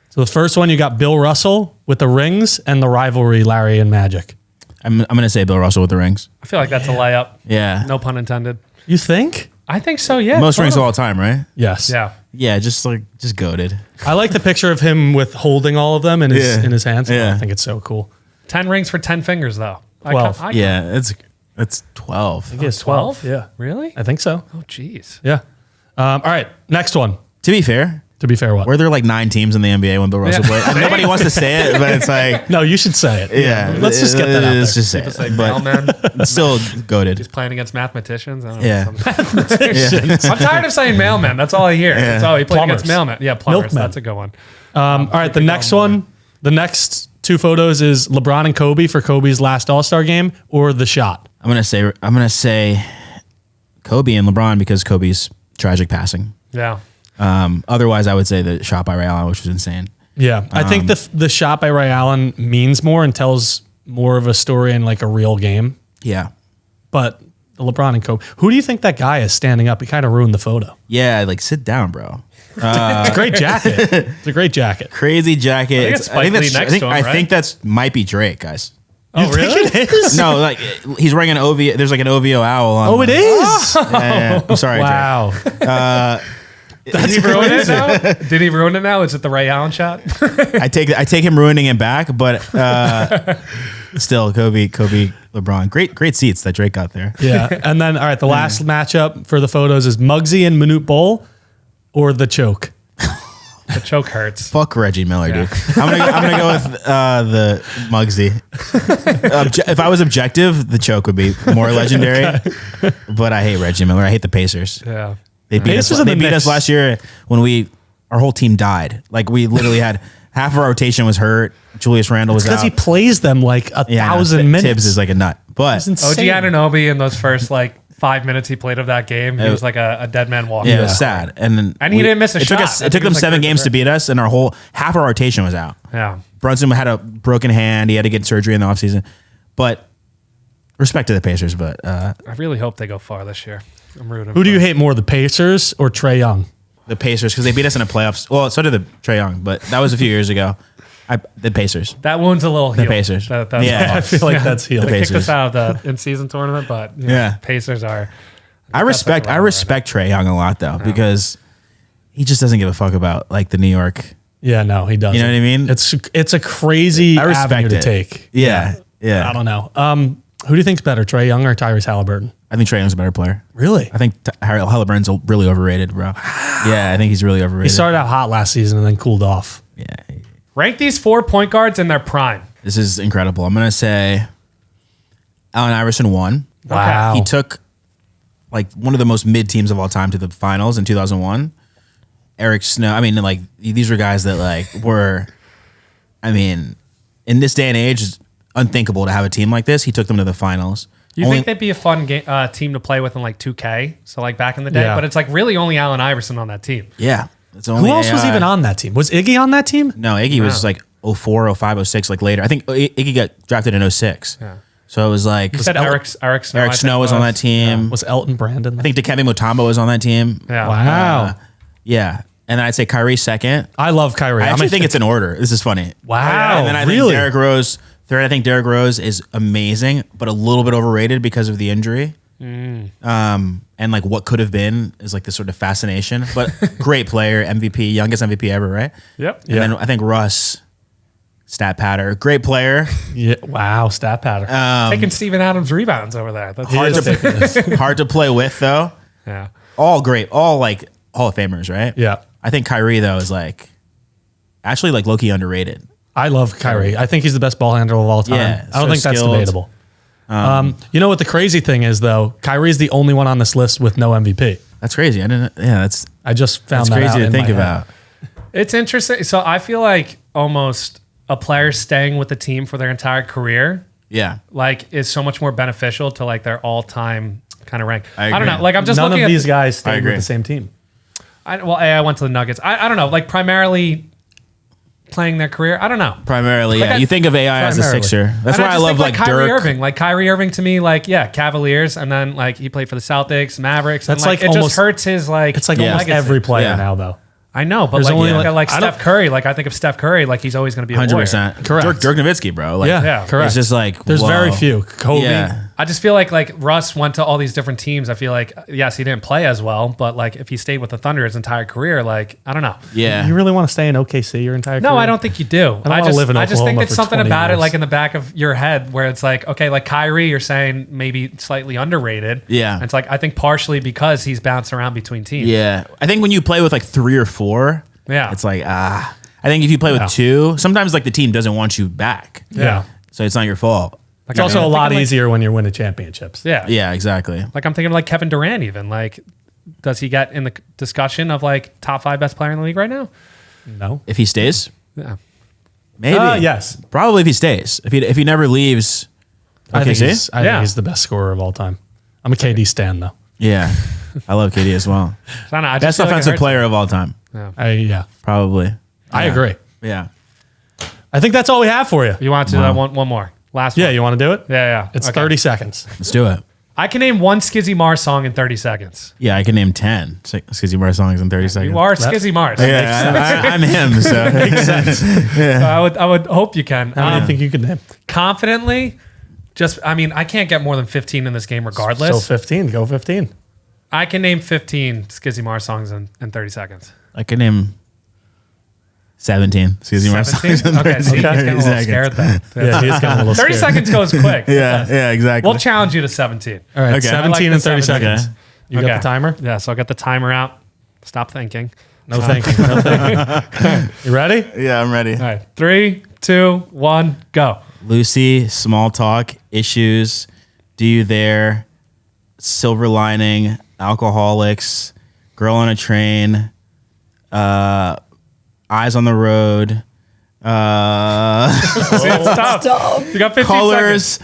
Speaker 3: So the first one, you got Bill Russell with the rings and the rivalry, Larry and Magic.
Speaker 2: I'm going to say Bill Russell with the rings.
Speaker 1: I feel like that's a layup.
Speaker 2: Yeah.
Speaker 1: No pun intended.
Speaker 3: You think?
Speaker 1: I think so, yeah.
Speaker 2: Most rings of all time, right?
Speaker 3: Yes.
Speaker 1: Yeah.
Speaker 2: Yeah, just goated.
Speaker 3: I like the picture of him with holding all of them in his hands.
Speaker 2: Yeah.
Speaker 3: I think it's so cool.
Speaker 1: 10 rings for 10 fingers, though.
Speaker 3: 12.
Speaker 2: Yeah, it's 12.
Speaker 3: I think it's 12. Yeah.
Speaker 1: Really?
Speaker 3: I think so.
Speaker 1: Oh, jeez.
Speaker 3: Yeah. All right. Next one.
Speaker 2: To be fair,
Speaker 3: What?
Speaker 2: were there like 9 teams in the NBA when Bill Russell played? And nobody wants to say it, but it's like...
Speaker 3: No, you should say it.
Speaker 2: Yeah.
Speaker 3: Let's just get that out there.
Speaker 2: Let's just say
Speaker 1: It's
Speaker 2: it.
Speaker 1: like
Speaker 2: But
Speaker 1: mailman.
Speaker 2: it's still goated.
Speaker 1: He's playing against mathematicians. I don't
Speaker 2: Yeah.
Speaker 1: know. I'm tired of saying mailman. That's all I hear. That's all he played
Speaker 3: Plumbers.
Speaker 1: against mailman. Yeah, plumbers.
Speaker 3: Milkmen.
Speaker 1: That's a good one.
Speaker 3: All right. The next one. The next 2 photos is LeBron and Kobe for Kobe's last All-Star game or the shot.
Speaker 2: I'm gonna say Kobe and LeBron because Kobe's tragic passing.
Speaker 1: Yeah.
Speaker 2: Otherwise, I would say the shot by Ray Allen, which was insane.
Speaker 3: Yeah. I think the shot by Ray Allen means more and tells more of a story in like a real game.
Speaker 2: Yeah.
Speaker 3: But LeBron and Kobe. Who do you think that guy is standing up? He kind of ruined the photo.
Speaker 2: Yeah, like sit down, bro.
Speaker 3: It's a great jacket. It's a great jacket.
Speaker 2: Crazy jacket.
Speaker 1: it's Spike Lee next to him,
Speaker 2: I
Speaker 1: right?
Speaker 2: think that's might be Drake, guys.
Speaker 1: Oh, really?
Speaker 3: Think it is?
Speaker 2: No, like he's wearing an OVO. There's like an OVO owl on.
Speaker 3: Oh, it is.
Speaker 2: Yeah. I'm sorry,
Speaker 3: Wow.
Speaker 1: Did he ruin it now? Did he ruin it now? Is it the Ray Allen shot?
Speaker 2: Drake. I take him ruining it back, but still, Kobe, LeBron, great seats that Drake got there.
Speaker 3: Yeah. And then, all right, the last matchup for the photos is Muggsy and Manute Bol or the choke.
Speaker 1: The choke hurts.
Speaker 2: Fuck Reggie Miller, dude. I'm gonna go with the Muggsy. If I was objective, the choke would be more legendary. But I hate Reggie Miller. I hate the Pacers.
Speaker 1: Yeah.
Speaker 2: They beat us.
Speaker 3: Pacers are the
Speaker 2: They beat us
Speaker 3: Knicks.
Speaker 2: last year when our whole team died. Like we literally had half of our rotation was hurt. Julius Randle was
Speaker 3: Because
Speaker 2: out.
Speaker 3: he plays them like a
Speaker 2: Yeah, I know.
Speaker 3: thousand minutes.
Speaker 2: Tibbs is like a nut, but
Speaker 3: It's insane.
Speaker 1: OG Anunoby in those first like 5 minutes he played of that game, he was like a dead man walking.
Speaker 2: yeah, it was sad. And then
Speaker 1: And he didn't miss a
Speaker 2: it Took
Speaker 1: shot.
Speaker 2: us,
Speaker 1: I
Speaker 2: it
Speaker 1: think
Speaker 2: took
Speaker 1: it
Speaker 2: them
Speaker 1: was like
Speaker 2: 7
Speaker 1: 3
Speaker 2: games to
Speaker 1: for
Speaker 2: beat us, and half our rotation was out.
Speaker 1: Yeah.
Speaker 2: Brunson had a broken hand. He had to get surgery in the offseason. But respect to the Pacers, but
Speaker 1: I really hope they go far this year. I'm rooting.
Speaker 3: Who do you hate more, the Pacers or Trae Young?
Speaker 2: the Pacers, because they beat us in the playoffs. Well, so did the Trae Young, but that was a few years ago. The Pacers.
Speaker 1: That wound's a little healed.
Speaker 2: Pacers.
Speaker 1: That's
Speaker 2: Yeah,
Speaker 3: I feel like that's healed.
Speaker 1: They kicked
Speaker 2: Pacers.
Speaker 1: us out of the in-season tournament, but you know,
Speaker 2: Yeah.
Speaker 1: Pacers are.
Speaker 2: I respect Trae Young a lot though, because he just doesn't give a fuck about like the New York.
Speaker 3: Yeah, no, he doesn't.
Speaker 2: You know what I mean?
Speaker 3: It's a crazy
Speaker 2: I respect
Speaker 3: avenue to
Speaker 2: it.
Speaker 3: take.
Speaker 2: Yeah.
Speaker 3: I don't know. Who do you think's better, Trae Young or Tyrese Halliburton?
Speaker 2: I think Trae Young's a better player.
Speaker 3: Really?
Speaker 2: I think Halliburton's really overrated, bro. Yeah, I think he's really overrated.
Speaker 3: He started out hot last season and then cooled off.
Speaker 2: Yeah.
Speaker 1: Rank these 4 point guards in their prime.
Speaker 2: This is incredible. I'm gonna say Allen Iverson won.
Speaker 3: Wow.
Speaker 2: He took like one of the most mid teams of all time to the finals in 2001. Eric Snow. I mean, like these were guys that like were. I mean, in this day and age, it's unthinkable to have a team like this. He took them to the finals.
Speaker 1: You think they'd be a fun team to play with in like 2K? So like back in the day,
Speaker 3: Yeah.
Speaker 1: but it's like really only Allen Iverson on that team.
Speaker 2: Yeah. It's
Speaker 3: Who
Speaker 2: only
Speaker 3: else was
Speaker 2: AI.
Speaker 3: even on that team? Was Iggy on that team?
Speaker 2: No, Iggy was like 04, 05, 06, like later. I think Iggy got drafted in 06.
Speaker 1: Yeah.
Speaker 2: So it was like
Speaker 1: You said Eric Snow.
Speaker 2: Eric
Speaker 1: I
Speaker 2: Snow
Speaker 1: think
Speaker 2: was on that team.
Speaker 3: Was Elton Brandon?
Speaker 2: I think Dikembe Mutombo was on that team.
Speaker 1: Yeah.
Speaker 3: Wow.
Speaker 2: Yeah. And then I'd say Kyrie second.
Speaker 3: I love Kyrie.
Speaker 2: I actually think it's in order. This is funny.
Speaker 3: Wow.
Speaker 2: And then I
Speaker 3: really?
Speaker 2: think Derrick Rose third. I think Derrick Rose is amazing, but a little bit overrated because of the injury. And like what could have been is like this sort of fascination, but great player, MVP, youngest MVP ever, right?
Speaker 1: Yep.
Speaker 2: And then I think Russ, stat patter, great player,
Speaker 3: Yeah. Wow. Stat pattern.
Speaker 1: Taking Steven Adams rebounds over there. That's
Speaker 3: He is taking this.
Speaker 2: hard to play with though.
Speaker 1: Yeah.
Speaker 2: All great, all like Hall of Famers, right?
Speaker 3: Yeah.
Speaker 2: I think Kyrie though is like actually like low-key underrated.
Speaker 3: I love Kyrie. I think he's the best ball handler of all time.
Speaker 2: Yeah,
Speaker 3: I don't
Speaker 2: so
Speaker 3: think that's
Speaker 2: skilled.
Speaker 3: debatable. You know what the crazy thing is though? Kyrie's the only one on this list with no MVP.
Speaker 2: That's crazy. I didn't. Yeah, that's
Speaker 3: I just found that
Speaker 2: crazy
Speaker 3: out
Speaker 2: to
Speaker 3: in
Speaker 2: think
Speaker 3: my head.
Speaker 2: about.
Speaker 1: It's interesting. So I feel like almost a player staying with the team for their entire career,
Speaker 2: Yeah.
Speaker 1: like, is so much more beneficial to like their all-time kind of rank.
Speaker 2: I
Speaker 1: don't know.
Speaker 2: agree.
Speaker 1: Like, I'm just
Speaker 3: None
Speaker 1: looking
Speaker 3: of
Speaker 1: at
Speaker 3: these guys
Speaker 2: I
Speaker 3: stayed
Speaker 2: agree.
Speaker 3: with the same team.
Speaker 1: I went to the Nuggets. I don't know. Like, primarily playing their career. I don't know.
Speaker 2: Primarily,
Speaker 1: Like
Speaker 2: yeah.
Speaker 1: I-
Speaker 2: You think of AI as a
Speaker 3: Primarily.
Speaker 2: Sixer. That's
Speaker 1: And
Speaker 2: why I
Speaker 1: just
Speaker 2: love
Speaker 1: think,
Speaker 2: like
Speaker 1: Kyrie
Speaker 2: Dirk.
Speaker 1: Irving. Like Kyrie Irving to me, like Cavaliers, and then like he played for the Celtics, Mavericks.
Speaker 3: That's
Speaker 1: and,
Speaker 3: like
Speaker 1: it
Speaker 3: almost-
Speaker 1: just hurts his like.
Speaker 3: It's like
Speaker 2: Yeah.
Speaker 3: almost
Speaker 1: legacy.
Speaker 3: every player
Speaker 2: Yeah.
Speaker 3: now though.
Speaker 1: I know, but
Speaker 3: There's
Speaker 1: like,
Speaker 3: only,
Speaker 1: you look at like
Speaker 3: I don't-
Speaker 1: Steph Curry. Like I think of Steph Curry, like he's always going to be a
Speaker 2: 100%.
Speaker 3: Correct.
Speaker 2: Dirk Nowitzki, bro. Like,
Speaker 3: Yeah, correct.
Speaker 2: It's just like,
Speaker 3: There's
Speaker 2: whoa.
Speaker 3: very few. Kobe.
Speaker 2: Yeah.
Speaker 1: I just feel like Russ went to all these different teams. I feel like, yes, he didn't play as well, but like if he stayed with the Thunder his entire career, like, I don't know.
Speaker 2: Yeah.
Speaker 3: You really want to stay in OKC your entire career?
Speaker 1: No, I don't think you do.
Speaker 3: I wanna live in
Speaker 1: I just think
Speaker 3: Oklahoma
Speaker 1: it's
Speaker 3: for
Speaker 1: something
Speaker 3: 20
Speaker 1: about it,
Speaker 3: years.
Speaker 1: like in the back of your head, where it's like, okay, like Kyrie, you're saying maybe slightly underrated.
Speaker 2: Yeah.
Speaker 1: And it's like I think partially because he's bounced around between teams.
Speaker 2: Yeah. I think when you play with like 3 or 4,
Speaker 1: Yeah.
Speaker 2: it's like, I think if you play with 2, sometimes like the team doesn't want you back.
Speaker 3: Yeah.
Speaker 2: So it's not your fault.
Speaker 1: Like,
Speaker 3: It's also a
Speaker 1: I'm
Speaker 3: lot
Speaker 1: thinking, like-
Speaker 3: easier when you're winning championships.
Speaker 1: Yeah.
Speaker 2: Yeah, exactly.
Speaker 1: Like I'm thinking of like Kevin Durant even. Like, does he get in the discussion of like top 5 best player in the league right now?
Speaker 3: No.
Speaker 2: If he stays,
Speaker 1: Yeah.
Speaker 2: maybe.
Speaker 3: Yes.
Speaker 2: Probably if he stays. If he never leaves.
Speaker 3: I think
Speaker 2: OKC?
Speaker 3: he's the best scorer of all time. I'm a KD stan though.
Speaker 2: Yeah. I love KD as well.
Speaker 1: I don't know, I just
Speaker 2: Best
Speaker 1: feel like it
Speaker 2: offensive
Speaker 1: hurts.
Speaker 2: player of all time.
Speaker 3: Yeah.
Speaker 2: Probably.
Speaker 3: I
Speaker 2: Yeah.
Speaker 3: agree.
Speaker 2: Yeah.
Speaker 3: I think that's all we have for you.
Speaker 1: You want to
Speaker 2: Wow.
Speaker 1: one more. Last
Speaker 3: Yeah,
Speaker 1: one.
Speaker 3: you want to do it?
Speaker 1: Yeah.
Speaker 3: It's
Speaker 1: Okay.
Speaker 3: 30 seconds.
Speaker 2: Let's do it.
Speaker 1: I can name one Skizzy Mars song in 30 seconds.
Speaker 2: Yeah, I can name 10 Skizzy Mars songs in 30 seconds.
Speaker 1: You are Skizzy Mars.
Speaker 2: Yeah, I'm him. So
Speaker 3: Makes sense.
Speaker 1: So I would hope you can.
Speaker 3: How many do you think you could name?
Speaker 1: Confidently, I can't get more than 15 in this game regardless.
Speaker 3: So 15. Go 15.
Speaker 1: I can name 15 Skizzy Mars songs in 30 seconds.
Speaker 2: I can name 17 Skizzy Mars songs
Speaker 1: 17?
Speaker 2: in
Speaker 1: Okay,
Speaker 2: 30
Speaker 1: see, he's getting a little
Speaker 2: seconds.
Speaker 1: scared then.
Speaker 3: Yeah, he is getting a little
Speaker 1: 30
Speaker 3: scared.
Speaker 1: seconds goes quick.
Speaker 2: Yeah, exactly.
Speaker 1: We'll challenge you to 17.
Speaker 3: All right,
Speaker 2: Okay.
Speaker 3: 17
Speaker 1: I like
Speaker 3: and
Speaker 1: the
Speaker 3: 30
Speaker 1: 17.
Speaker 3: seconds. You got the timer?
Speaker 1: Yeah, so I'll get the timer out. Stop thinking.
Speaker 3: No thinking. No thinking. You ready?
Speaker 2: Yeah, I'm ready.
Speaker 1: All right, 3, 2, 1, go.
Speaker 2: Lucy, small talk, issues, do you there, silver lining, alcoholics, girl on a train, eyes on the road,
Speaker 1: See, it's tough. You got 15 seconds.
Speaker 2: colors,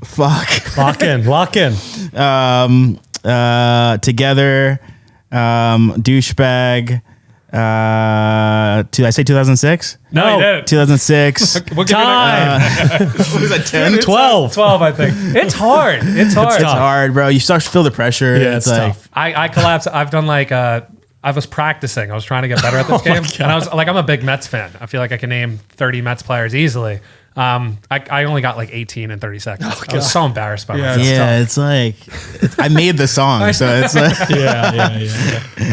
Speaker 2: fuck,
Speaker 3: Lock in.
Speaker 2: together, douchebag. I say 2006?
Speaker 1: No, you didn't.
Speaker 2: 2006.
Speaker 1: We'll give
Speaker 3: Time.
Speaker 2: What is that, 10?
Speaker 3: 12.
Speaker 1: 12, I think. It's hard. It's hard.
Speaker 2: It's hard, bro. You start to feel the pressure.
Speaker 3: Yeah, it's
Speaker 2: like,
Speaker 3: tough.
Speaker 1: I collapsed. I've done like I was practicing. I was trying to get better at this game, and I was like, I'm a big Mets fan. I feel like I can name 30 Mets players easily. I only got like 18 in 30 seconds. I was so embarrassed by myself.
Speaker 2: yeah, it's like I made the song, so it's like
Speaker 3: Yeah.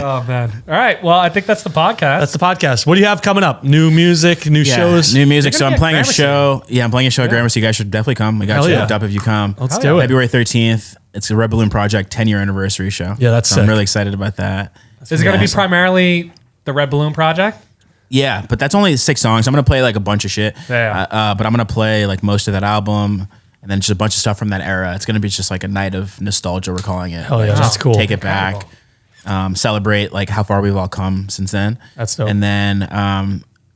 Speaker 1: Oh man. All right. Well, I think that's the podcast.
Speaker 3: That's the podcast. What do you have coming up? New music, new shows?
Speaker 2: new music.
Speaker 1: You're
Speaker 2: So
Speaker 1: gonna
Speaker 2: I'm
Speaker 1: be at
Speaker 2: playing a
Speaker 1: Gramercy.
Speaker 2: show. Yeah, I'm playing a show at Gramercy. You guys should definitely come. We got
Speaker 3: Hell
Speaker 2: you
Speaker 3: yeah.
Speaker 2: hooked up if you come.
Speaker 3: Let's do it.
Speaker 2: February 13th. It's a Red Balloon Project 10-year anniversary show.
Speaker 3: Yeah, that's
Speaker 2: so I'm
Speaker 3: sick.
Speaker 2: really excited about that.
Speaker 1: Is it going to be primarily the Red Balloon Project?
Speaker 2: Yeah, but that's only 6 songs. I'm gonna play like a bunch of shit.
Speaker 1: Yeah.
Speaker 2: But I'm gonna play like most of that album, and then just a bunch of stuff from that era. It's gonna be just like a night of nostalgia. We're calling it.
Speaker 3: Hell yeah,
Speaker 2: Like,
Speaker 3: that's
Speaker 2: just
Speaker 3: cool.
Speaker 2: Take it back. Celebrate like how far we've all come since then.
Speaker 3: That's dope.
Speaker 2: And then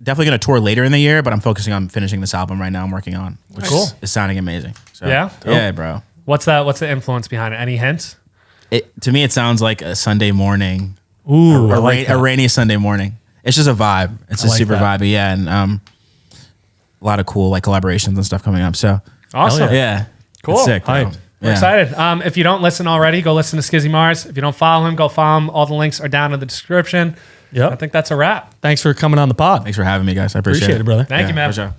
Speaker 2: definitely gonna tour later in the year, but I'm focusing on finishing this album right now. I'm working on, which is sounding amazing. So,
Speaker 1: Yeah?
Speaker 2: yeah, bro.
Speaker 1: What's the influence behind it? Any hints?
Speaker 2: To me, it sounds like a Sunday morning.
Speaker 3: Ooh, I
Speaker 2: a,
Speaker 3: like
Speaker 2: a rainy Sunday morning. It's just a vibe. It's just
Speaker 3: like
Speaker 2: super
Speaker 3: that.
Speaker 2: vibey, yeah, and a lot of cool like collaborations and stuff coming up. So
Speaker 1: Awesome.
Speaker 2: yeah,
Speaker 1: Cool.
Speaker 2: It's sick. bro.
Speaker 3: Hyped.
Speaker 1: We're
Speaker 2: Yeah.
Speaker 1: excited. If you don't listen already, go listen to Skizzy Mars. If you don't follow him, go follow him. All the links are down in the description.
Speaker 3: Yep.
Speaker 1: I think that's a wrap.
Speaker 3: Thanks for coming on the pod.
Speaker 2: Thanks for having me, guys. I appreciate
Speaker 3: Appreciate it, brother.
Speaker 1: Thank you, man.
Speaker 2: For sure.